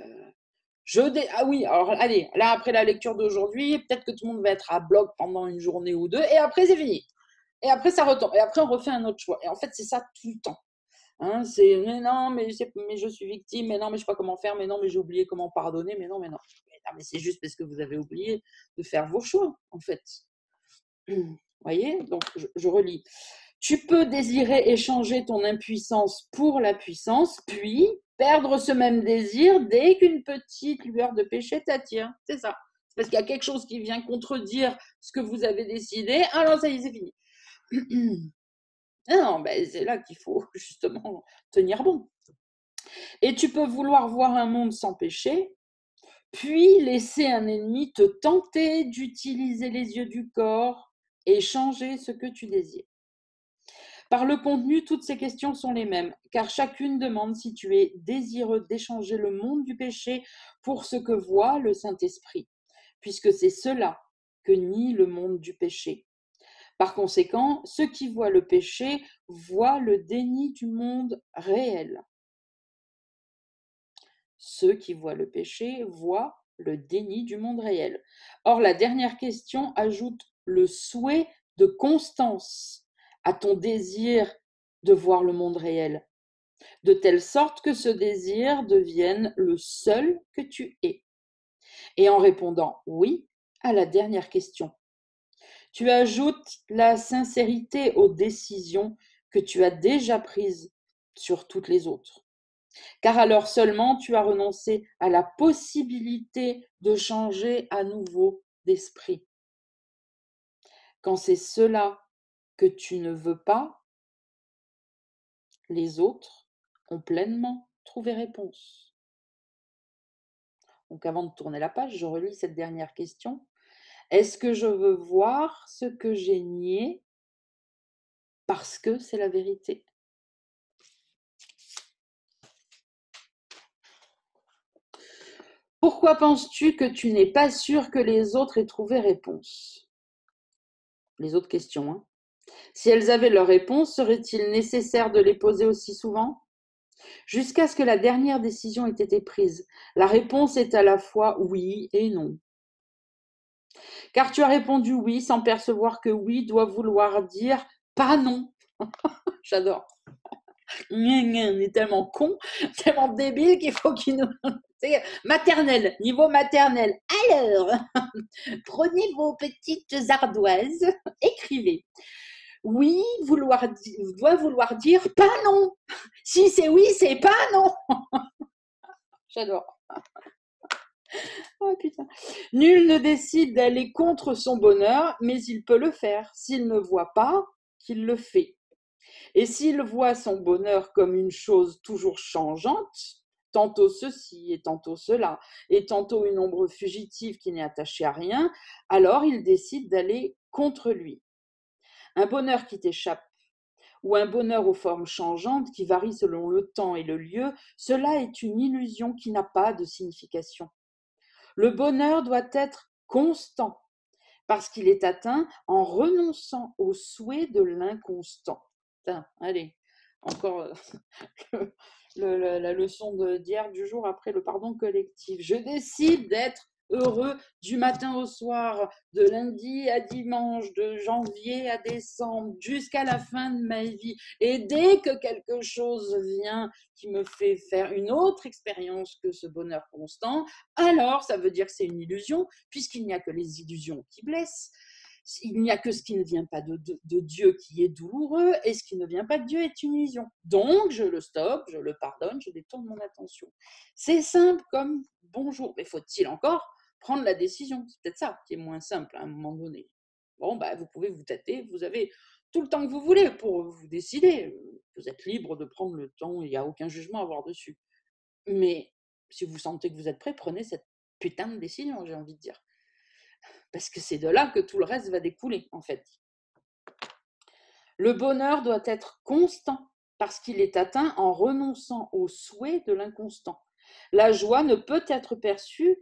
ah oui, alors allez, là après la lecture d'aujourd'hui, peut-être que tout le monde va être à bloc pendant une journée ou deux, et après c'est fini. Et après ça retombe, et après on refait un autre choix. Et en fait, c'est ça tout le temps. Hein, c'est mais non, mais je suis victime, mais non, mais je sais pas comment faire, mais non, mais j'ai oublié comment pardonner, mais non, mais non. Mais c'est juste parce que vous avez oublié de faire vos choix, en fait. Vous voyez? Donc, je relis. Tu peux désirer échanger ton impuissance pour la puissance, puis perdre ce même désir dès qu'une petite lueur de péché t'attire. C'est ça. C'est parce qu'il y a quelque chose qui vient contredire ce que vous avez décidé. Alors, ça y est, c'est fini. Non, ben, c'est là qu'il faut justement tenir bon. Et tu peux vouloir voir un monde sans péché, puis laisser un ennemi te tenter d'utiliser les yeux du corps et changer ce que tu désires. Par le contenu, toutes ces questions sont les mêmes, car chacune demande si tu es désireux d'échanger le monde du péché pour ce que voit le Saint-Esprit, puisque c'est cela que nie le monde du péché. Par conséquent, ceux qui voient le péché voient le déni du monde réel. Ceux qui voient le péché voient le déni du monde réel. Or, la dernière question ajoute le souhait de constance à ton désir de voir le monde réel, de telle sorte que ce désir devienne le seul que tu es. Et en répondant oui à la dernière question, tu ajoutes la sincérité aux décisions que tu as déjà prises sur toutes les autres. Car alors seulement tu as renoncé à la possibilité de changer à nouveau d'esprit. Quand c'est cela que tu ne veux pas, les autres ont pleinement trouvé réponse. Donc avant de tourner la page, je relis cette dernière question. Est-ce que je veux voir ce que j'ai nié parce que c'est la vérité? Pourquoi penses-tu que tu n'es pas sûr que les autres aient trouvé réponse? Les autres questions, hein. Si elles avaient leur réponse, serait-il nécessaire de les poser aussi souvent? Jusqu'à ce que la dernière décision ait été prise, la réponse est à la fois oui et non. Car tu as répondu oui sans percevoir que oui doit vouloir dire pas non. J'adore. On est tellement con, tellement débile qu'il faut qu'il nous... C'est maternelle, niveau maternel. Alors, prenez vos petites ardoises, écrivez. Oui doit vouloir dire pas non. Si c'est oui, c'est pas non. J'adore. Oh putain. Nul ne décide d'aller contre son bonheur, mais il peut le faire s'il ne voit pas qu'il le fait. Et s'il voit son bonheur comme une chose toujours changeante, tantôt ceci et tantôt cela, et tantôt une ombre fugitive qui n'est attachée à rien, alors il décide d'aller contre lui. Un bonheur qui t'échappe ou un bonheur aux formes changeantes qui varient selon le temps et le lieu, cela est une illusion qui n'a pas de signification. Le bonheur doit être constant, parce qu'il est atteint en renonçant au souhait de l'inconstant. Allez, encore la leçon d'hier du jour après le pardon collectif. Je décide d'être heureux du matin au soir, de lundi à dimanche, de janvier à décembre, jusqu'à la fin de ma vie. Et dès que quelque chose vient qui me fait faire une autre expérience que ce bonheur constant, alors ça veut dire que c'est une illusion, puisqu'il n'y a que les illusions qui blessent. Il n'y a que ce qui ne vient pas de Dieu qui est douloureux, et ce qui ne vient pas de Dieu est une illusion. Donc, je le stoppe, je le pardonne, je détourne mon attention. C'est simple comme bonjour. Mais faut-il encore prendre la décision? C'est peut-être ça qui est moins simple à un moment donné. Bon, bah, vous pouvez vous tâter, vous avez tout le temps que vous voulez pour vous décider. Vous êtes libre de prendre le temps, il n'y a aucun jugement à avoir dessus. Mais si vous sentez que vous êtes prêt, prenez cette putain de décision, j'ai envie de dire. Parce que c'est de là que tout le reste va découler, en fait. Le bonheur doit être constant, parce qu'il est atteint en renonçant au souhait de l'inconstant. La joie ne peut être perçue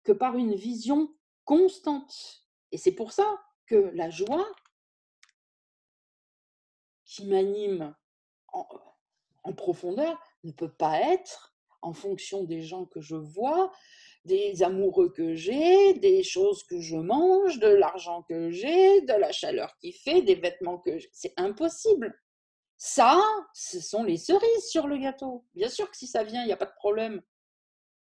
que par une vision constante. Et c'est pour ça que la joie qui m'anime en, en profondeur ne peut pas être en fonction des gens que je vois, des amoureux que j'ai, des choses que je mange, de l'argent que j'ai, de la chaleur qu'il fait, des vêtements que j'ai. C'est impossible. Ça, ce sont les cerises sur le gâteau. Bien sûr que si ça vient, il n'y a pas de problème.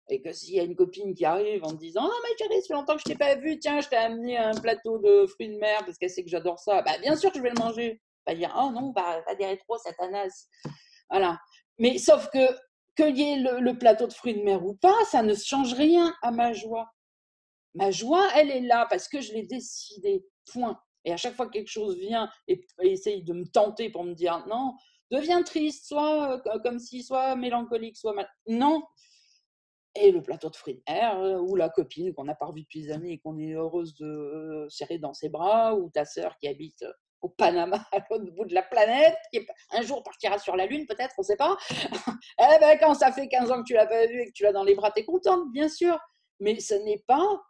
Et que s'il y a une copine qui arrive en me disant « Oh ma chérie, ça fait longtemps que je ne t'ai pas vu, tiens, je t'ai amené un plateau de fruits de mer parce qu'elle sait que j'adore ça. » Bah, bien sûr que je vais le manger. Pas dire « Oh non, bah, pas dire trop, Satanas. » Voilà. Mais sauf que qu'il y ait le plateau de fruits de mer ou pas, ça ne change rien à ma joie. Ma joie, elle est là parce que je l'ai décidé. Point. Et à chaque fois que quelque chose vient et essaye de me tenter pour me dire non, deviens triste, soit comme si, soit mélancolique, soit mal. Non. Et le plateau de fruits de mer, ou la copine qu'on n'a pas revue depuis des années et qu'on est heureuse de serrer dans ses bras, ou ta sœur qui habite au Panama, à l'autre bout de la planète, qui un jour partira sur la Lune, peut-être, on ne sait pas. Eh ben, quand ça fait 15 ans que tu ne l'as pas vue et que tu l'as dans les bras, tu es contente, bien sûr. Mais ce n'est pas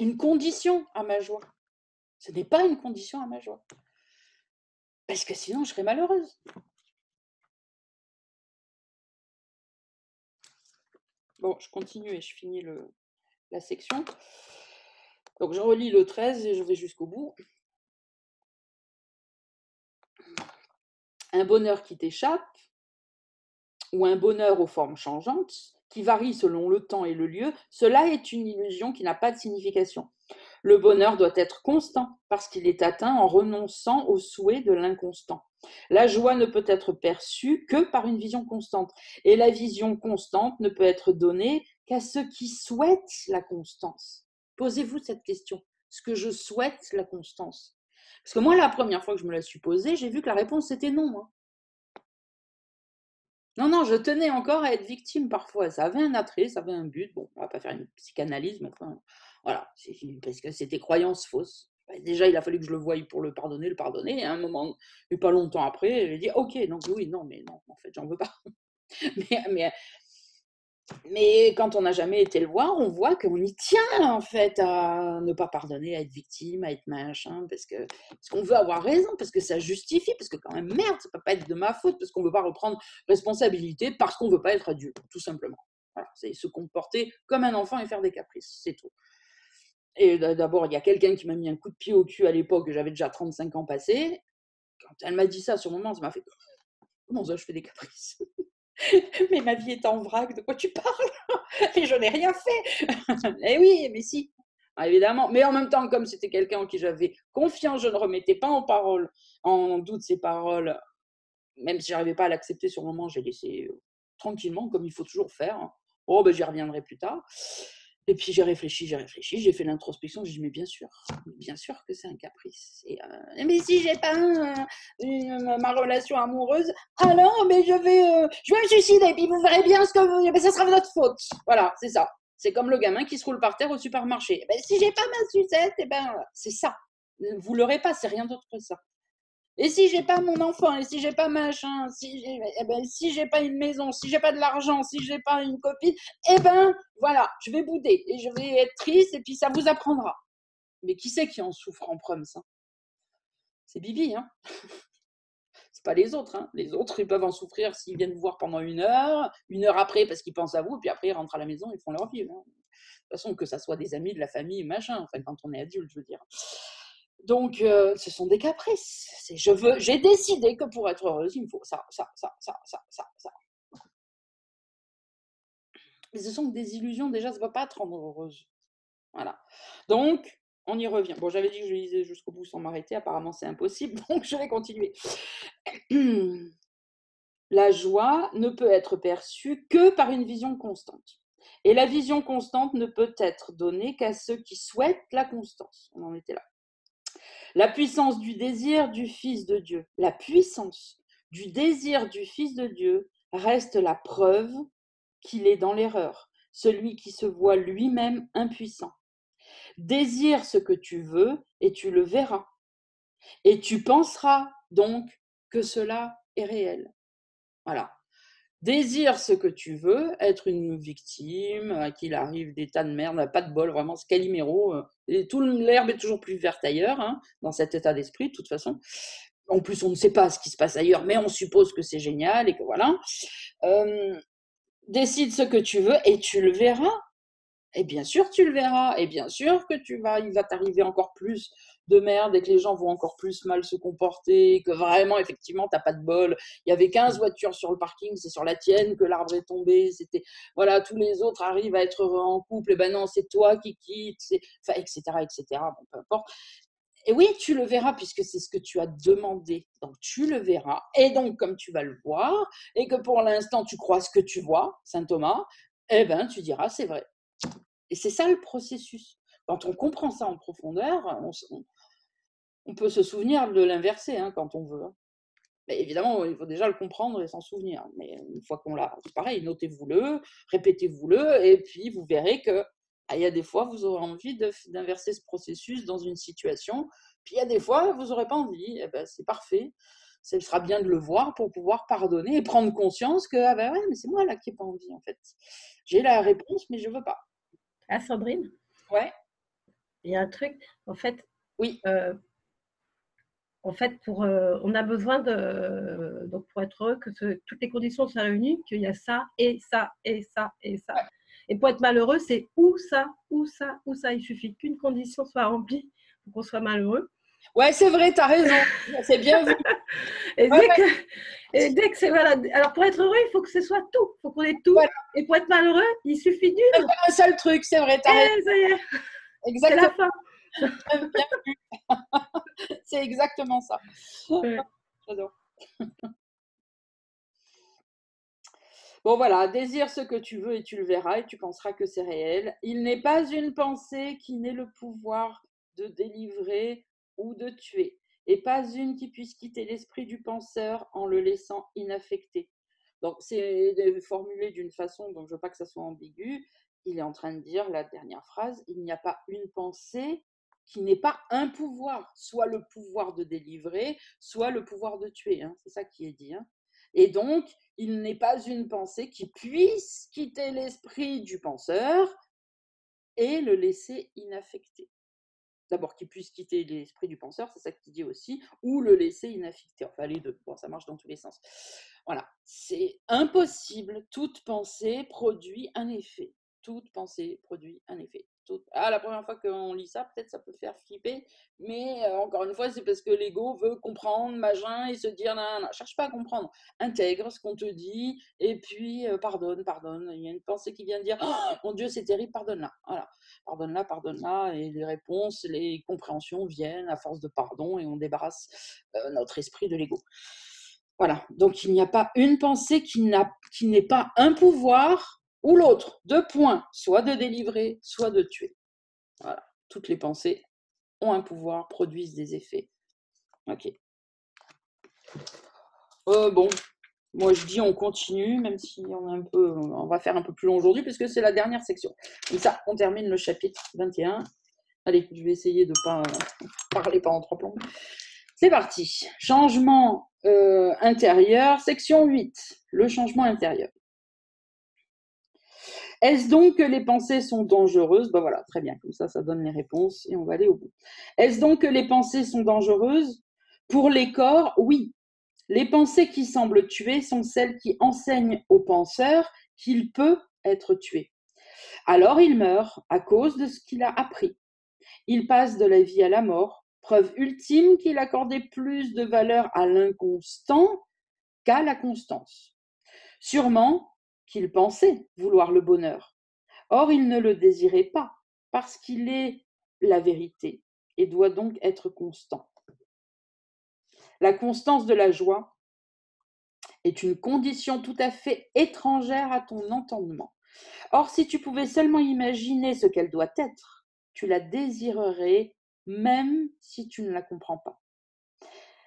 une condition à ma joie. Ce n'est pas une condition à ma joie. Parce que sinon, je serais malheureuse. Bon, je continue et je finis la section. Donc, je relis le 13 et je vais jusqu'au bout. Un bonheur qui t'échappe, ou un bonheur aux formes changeantes, qui varie selon le temps et le lieu, cela est une illusion qui n'a pas de signification. Le bonheur doit être constant, parce qu'il est atteint en renonçant au souhait de l'inconstant. La joie ne peut être perçue que par une vision constante, et la vision constante ne peut être donnée qu'à ceux qui souhaitent la constance. Posez-vous cette question. Est-ce que je souhaite la constance? Parce que moi, la première fois que je me la suis posée, j'ai vu que la réponse était non. Non, je tenais encore à être victime parfois. Ça avait un attrait, ça avait un but. Bon, on va pas faire une psychanalyse, mais enfin, voilà, parce que c'était croyance fausse. Déjà, il a fallu que je le voie pour le pardonner, et à un moment, et pas longtemps après, j'ai dit, ok, donc oui, non, mais non, en fait, j'en veux pas. mais quand on n'a jamais été le voir, on voit qu'on y tient, en fait, à ne pas pardonner, à être victime, à être machin, parce qu'on veut avoir raison, parce que ça justifie, parce que quand même, merde, ça peut pas être de ma faute, parce qu'on veut pas reprendre responsabilité, parce qu'on veut pas être adulte, tout simplement. Voilà, c'est se comporter comme un enfant et faire des caprices, c'est tout. Et d'abord, il y a quelqu'un qui m'a mis un coup de pied au cul à l'époque, j'avais déjà 35 ans passés. Quand elle m'a dit ça, sur le moment, ça m'a fait « Comment ça, je fais des caprices ?» Mais ma vie est en vrac, de quoi tu parles? Et je n'ai rien fait. Eh oui, mais si, évidemment. Mais en même temps, comme c'était quelqu'un en qui j'avais confiance, je ne remettais pas en doute ses paroles, même si je n'arrivais pas à l'accepter sur le moment, j'ai laissé tranquillement, comme il faut toujours faire. Hein. Oh, ben j'y reviendrai plus tard. Et puis j'ai réfléchi, j'ai fait l'introspection, j'ai dit mais bien sûr que c'est un caprice. Mais si j'ai pas ma relation amoureuse, alors mais je vais me suicider et puis vous verrez bien ce que ça sera votre faute. Voilà, c'est ça. C'est comme le gamin qui se roule par terre au supermarché. Ben, si j'ai pas ma sucette, et ben c'est ça. Vous l'aurez pas, c'est rien d'autre que ça. Et si j'ai pas mon enfant, et si j'ai pas machin, si j'ai pas une maison, si j'ai pas de l'argent, si j'ai pas une copine, eh ben voilà, je vais bouder et je vais être triste et puis ça vous apprendra. Mais qui c'est qui en souffre en preuve, ça? C'est Bibi, hein. C'est pas les autres, hein. Les autres, ils peuvent en souffrir s'ils viennent vous voir pendant une heure après parce qu'ils pensent à vous, puis après ils rentrent à la maison, ils font leur vie. Hein. De toute façon, que ça soit des amis, de la famille, machin, enfin quand on est adulte, je veux dire. Donc, ce sont des caprices. J'ai décidé que pour être heureuse, il me faut ça. Mais ce sont des illusions, déjà, ça ne va pas te rendre heureuse. Voilà. Donc, on y revient. Bon, j'avais dit que je lisais jusqu'au bout sans m'arrêter. Apparemment, c'est impossible. Donc, je vais continuer. La joie ne peut être perçue que par une vision constante. Et la vision constante ne peut être donnée qu'à ceux qui souhaitent la constance. On en était là. La puissance du désir du Fils de Dieu, la puissance du désir du Fils de Dieu reste la preuve qu'il est dans l'erreur, celui qui se voit lui-même impuissant. Désire ce que tu veux et tu le verras. Et tu penseras donc que cela est réel. Voilà. Désire ce que tu veux, être une victime, à qui il arrive des tas de merde, pas de bol, vraiment, c'est Calimero. Et l'herbe est toujours plus verte ailleurs, hein, dans cet état d'esprit, de toute façon. En plus, on ne sait pas ce qui se passe ailleurs, mais on suppose que c'est génial et que voilà. Décide ce que tu veux et tu le verras. Et bien sûr, tu le verras. Et bien sûr que il va t'arriver encore plus de merde et que les gens vont encore plus mal se comporter, que vraiment, effectivement, t'as pas de bol. Il y avait 15 voitures sur le parking, c'est sur la tienne que l'arbre est tombé. C'était, voilà, tous les autres arrivent à être heureux en couple. Et ben non, c'est toi qui quittes, enfin, etc., etc. Bon, peu importe. Et oui, tu le verras puisque c'est ce que tu as demandé. Donc, tu le verras. Et donc, comme tu vas le voir et que pour l'instant, tu crois ce que tu vois, Saint Thomas, eh ben, tu diras, c'est vrai. Et c'est ça le processus. Quand on comprend ça en profondeur, on peut se souvenir de l'inversé hein, quand on veut. Mais évidemment, il faut déjà le comprendre et s'en souvenir. Mais une fois qu'on l'a, c'est pareil, notez-vous-le, répétez-vous-le, et puis vous verrez que il y a des fois, vous aurez envie d'inverser ce processus dans une situation, puis il y a des fois, vous n'aurez pas envie. Eh ben, c'est parfait. Ce sera bien de le voir pour pouvoir pardonner et prendre conscience que ah ben ouais, mais c'est moi là qui n'ai pas envie en fait. J'ai la réponse, mais je ne veux pas.
Ah, Sandrine,
Ouais.
il y a un truc, en fait,
Oui.
On a besoin donc pour être heureux, que toutes les conditions soient réunies, qu'il y a ça et ça et ça et ça.
Ouais.
Et pour être malheureux, c'est ou ça, ou ça, ou ça. Il suffit qu'une condition soit remplie pour qu'on soit malheureux.
Ouais, c'est vrai, tu as raison. C'est bien vu.
Et dès que c'est voilà. Alors pour être heureux, il faut que ce soit tout. Il faut qu'on ait tout. Voilà. Et pour être malheureux, il suffit d'une.
Un seul truc, c'est vrai.
Ça y est.
Exactement.
C'est la fin.
Bien vu. C'est exactement ça.
Ouais.
J'adore. Bon voilà, désire ce que tu veux et tu le verras et tu penseras que c'est réel. Il n'est pas une pensée qui n'ait le pouvoir de délivrer ou de tuer, et pas une qui puisse quitter l'esprit du penseur en le laissant inaffecté. Donc c'est formulé d'une façon dont je ne veux pas que ça soit ambigu. Il est en train de dire la dernière phrase, il n'y a pas une pensée qui n'ait pas un pouvoir, soit le pouvoir de délivrer, soit le pouvoir de tuer. Hein. C'est ça qui est dit. Hein. Et donc, il n'est pas une pensée qui puisse quitter l'esprit du penseur et le laisser inaffecté. D'abord, qu'il puisse quitter l'esprit du penseur, c'est ça qu'il dit aussi, ou le laisser inaffecté. Enfin, les deux. Bon, ça marche dans tous les sens. Voilà. C'est impossible. Toute pensée produit un effet. Toute pensée produit un effet. La première fois qu'on lit ça, peut-être ça peut faire flipper, mais encore une fois, c'est parce que l'ego veut comprendre, machin, et se dire, non, cherche pas à comprendre. Intègre ce qu'on te dit, et puis pardonne. Il y a une pensée qui vient dire, oh, mon Dieu, c'est terrible, pardonne-la. Voilà. Pardonne-la, et les réponses, les compréhensions viennent à force de pardon, et on débarrasse notre esprit de l'ego. Voilà, donc il n'y a pas une pensée qui n'ait pas un pouvoir ou l'autre, 2 points, soit de délivrer, soit de tuer. Voilà, toutes les pensées ont un pouvoir, produisent des effets. Ok. Bon, moi je dis on continue, même si on va faire un peu plus long aujourd'hui, puisque c'est la dernière section. Comme ça, on termine le chapitre 21. Allez, je vais essayer de ne pas parler pendant 3 plombs. C'est parti. Changement intérieur, section 8. Le changement intérieur. Est-ce donc que les pensées sont dangereuses ? Ben voilà, très bien, comme ça donne les réponses et on va aller au bout. Est-ce donc que les pensées sont dangereuses ? Pour les corps, oui. Les pensées qui semblent tuer sont celles qui enseignent au penseur qu'il peut être tué. Alors il meurt à cause de ce qu'il a appris. Il passe de la vie à la mort, preuve ultime qu'il accordait plus de valeur à l'inconstant qu'à la constance. Sûrement qu'il pensait vouloir le bonheur. Or, il ne le désirait pas, parce qu'il est la vérité et doit donc être constant. La constance de la joie est une condition tout à fait étrangère à ton entendement. Or, si tu pouvais seulement imaginer ce qu'elle doit être, tu la désirerais même si tu ne la comprends pas.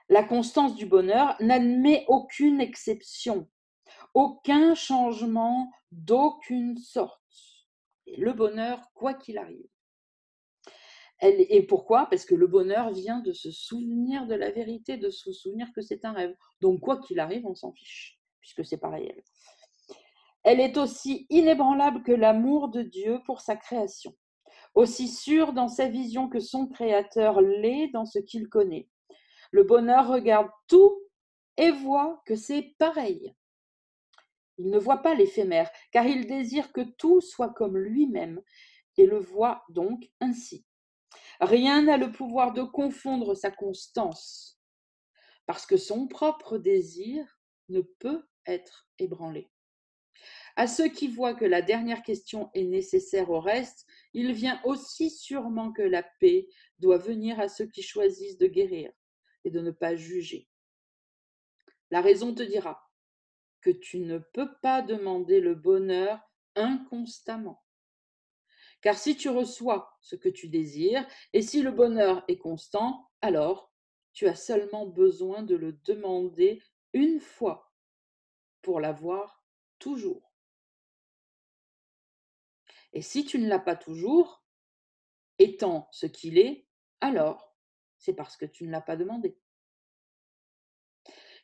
La constance du bonheur n'admet aucune exception, aucun changement d'aucune sorte. Et le bonheur, quoi qu'il arrive. Et pourquoi ? Parce que le bonheur vient de se souvenir de la vérité, de se souvenir que c'est un rêve. Donc, quoi qu'il arrive, on s'en fiche, puisque c'est pas réel. Elle est aussi inébranlable que l'amour de Dieu pour sa création, aussi sûre dans sa vision que son Créateur l'est dans ce qu'il connaît. Le bonheur regarde tout et voit que c'est pareil. Il ne voit pas l'éphémère, car il désire que tout soit comme lui-même et le voit donc ainsi. Rien n'a le pouvoir de confondre sa constance, parce que son propre désir ne peut être ébranlé. À ceux qui voient que la dernière question est nécessaire au reste, il vient aussi sûrement que la paix doit venir à ceux qui choisissent de guérir et de ne pas juger. La raison te dira que tu ne peux pas demander le bonheur inconstamment. Car si tu reçois ce que tu désires, et si le bonheur est constant, alors tu as seulement besoin de le demander une fois pour l'avoir toujours. Et si tu ne l'as pas toujours, étant ce qu'il est, alors c'est parce que tu ne l'as pas demandé.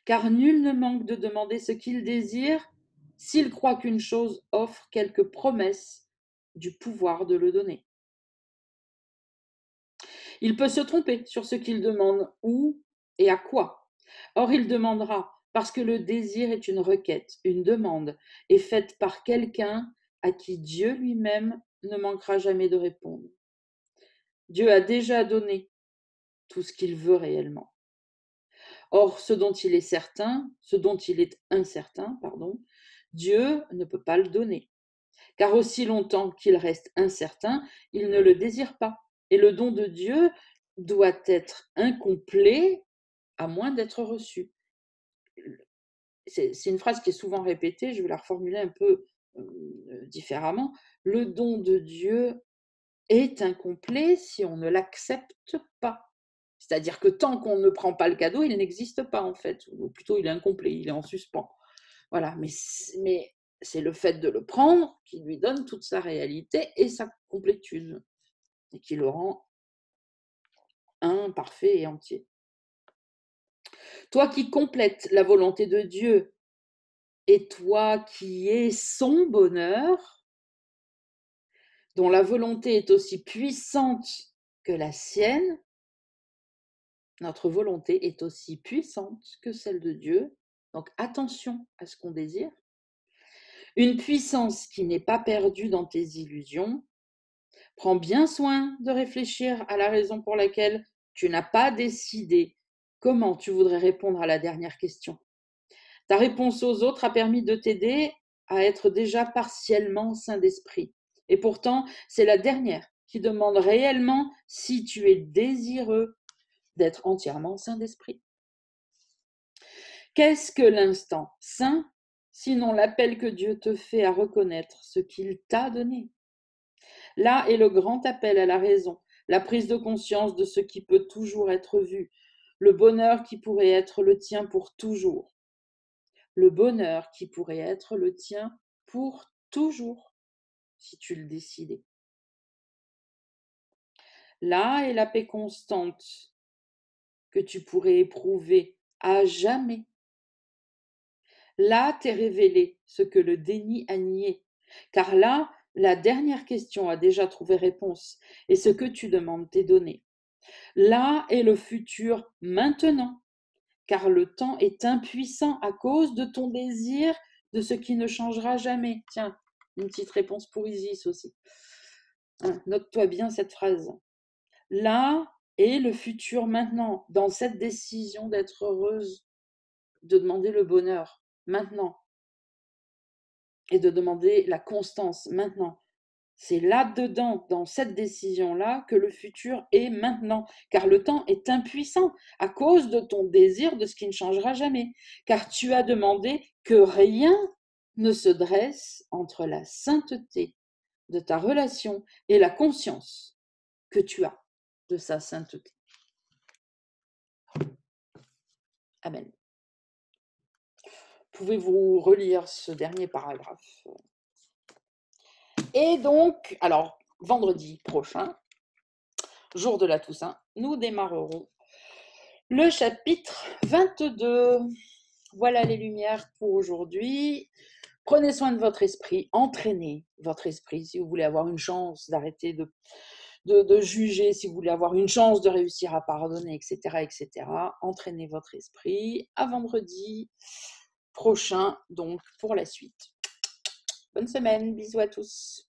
Car nul ne manque de demander ce qu'il désire s'il croit qu'une chose offre quelque promesse du pouvoir de le donner. Il peut se tromper sur ce qu'il demande, où et à quoi. Or, il demandera, parce que le désir est une requête, une demande, et faite par quelqu'un à qui Dieu lui-même ne manquera jamais de répondre. Dieu a déjà donné tout ce qu'il veut réellement. Or, ce dont il est incertain, Dieu ne peut pas le donner. Car aussi longtemps qu'il reste incertain, il ne le désire pas. Et le don de Dieu doit être incomplet à moins d'être reçu. C'est une phrase qui est souvent répétée, je vais la reformuler un peu différemment. Le don de Dieu est incomplet si on ne l'accepte pas. C'est-à-dire que tant qu'on ne prend pas le cadeau, il n'existe pas en fait, ou plutôt il est incomplet, il est en suspens. Voilà, mais c'est le fait de le prendre qui lui donne toute sa réalité et sa complétude, et qui le rend un, parfait et entier. Toi qui complètes la volonté de Dieu, et toi qui es son bonheur, dont la volonté est aussi puissante que la sienne, notre volonté est aussi puissante que celle de Dieu. Donc attention à ce qu'on désire. Une puissance qui n'est pas perdue dans tes illusions. Prends bien soin de réfléchir à la raison pour laquelle tu n'as pas décidé comment tu voudrais répondre à la dernière question. Ta réponse aux autres a permis de t'aider à être déjà partiellement sain d'esprit. Et pourtant, c'est la dernière qui demande réellement si tu es désireux d'être entièrement sain d'esprit. Qu'est-ce que l'instant saint, sinon l'appel que Dieu te fait à reconnaître ce qu'il t'a donné? Là est le grand appel à la raison, la prise de conscience de ce qui peut toujours être vu, le bonheur qui pourrait être le tien pour toujours. Le bonheur qui pourrait être le tien pour toujours, si tu le décidais. Là est la paix constante que tu pourrais éprouver à jamais. Là t'est révélé ce que le déni a nié, car là, la dernière question a déjà trouvé réponse, et ce que tu demandes t'est donné. Là est le futur maintenant, car le temps est impuissant à cause de ton désir de ce qui ne changera jamais. Tiens, une petite réponse pour Isis aussi. Note-toi bien cette phrase. Là est le futur maintenant, dans cette décision d'être heureuse, de demander le bonheur maintenant et de demander la constance maintenant. C'est là-dedans, dans cette décision-là, que le futur est maintenant, car le temps est impuissant à cause de ton désir de ce qui ne changera jamais, car tu as demandé que rien ne se dresse entre la sainteté de ta relation et la conscience que tu as de sa sainteté. Amen. Pouvez-vous relire ce dernier paragraphe? Et donc, alors, vendredi prochain, jour de la Toussaint, nous démarrerons le chapitre 22. Voilà les lumières pour aujourd'hui. Prenez soin de votre esprit, entraînez votre esprit si vous voulez avoir une chance d'arrêter de juger, si vous voulez avoir une chance de réussir à pardonner, etc., etc. Entraînez votre esprit. À vendredi prochain, donc, pour la suite. Bonne semaine, bisous à tous.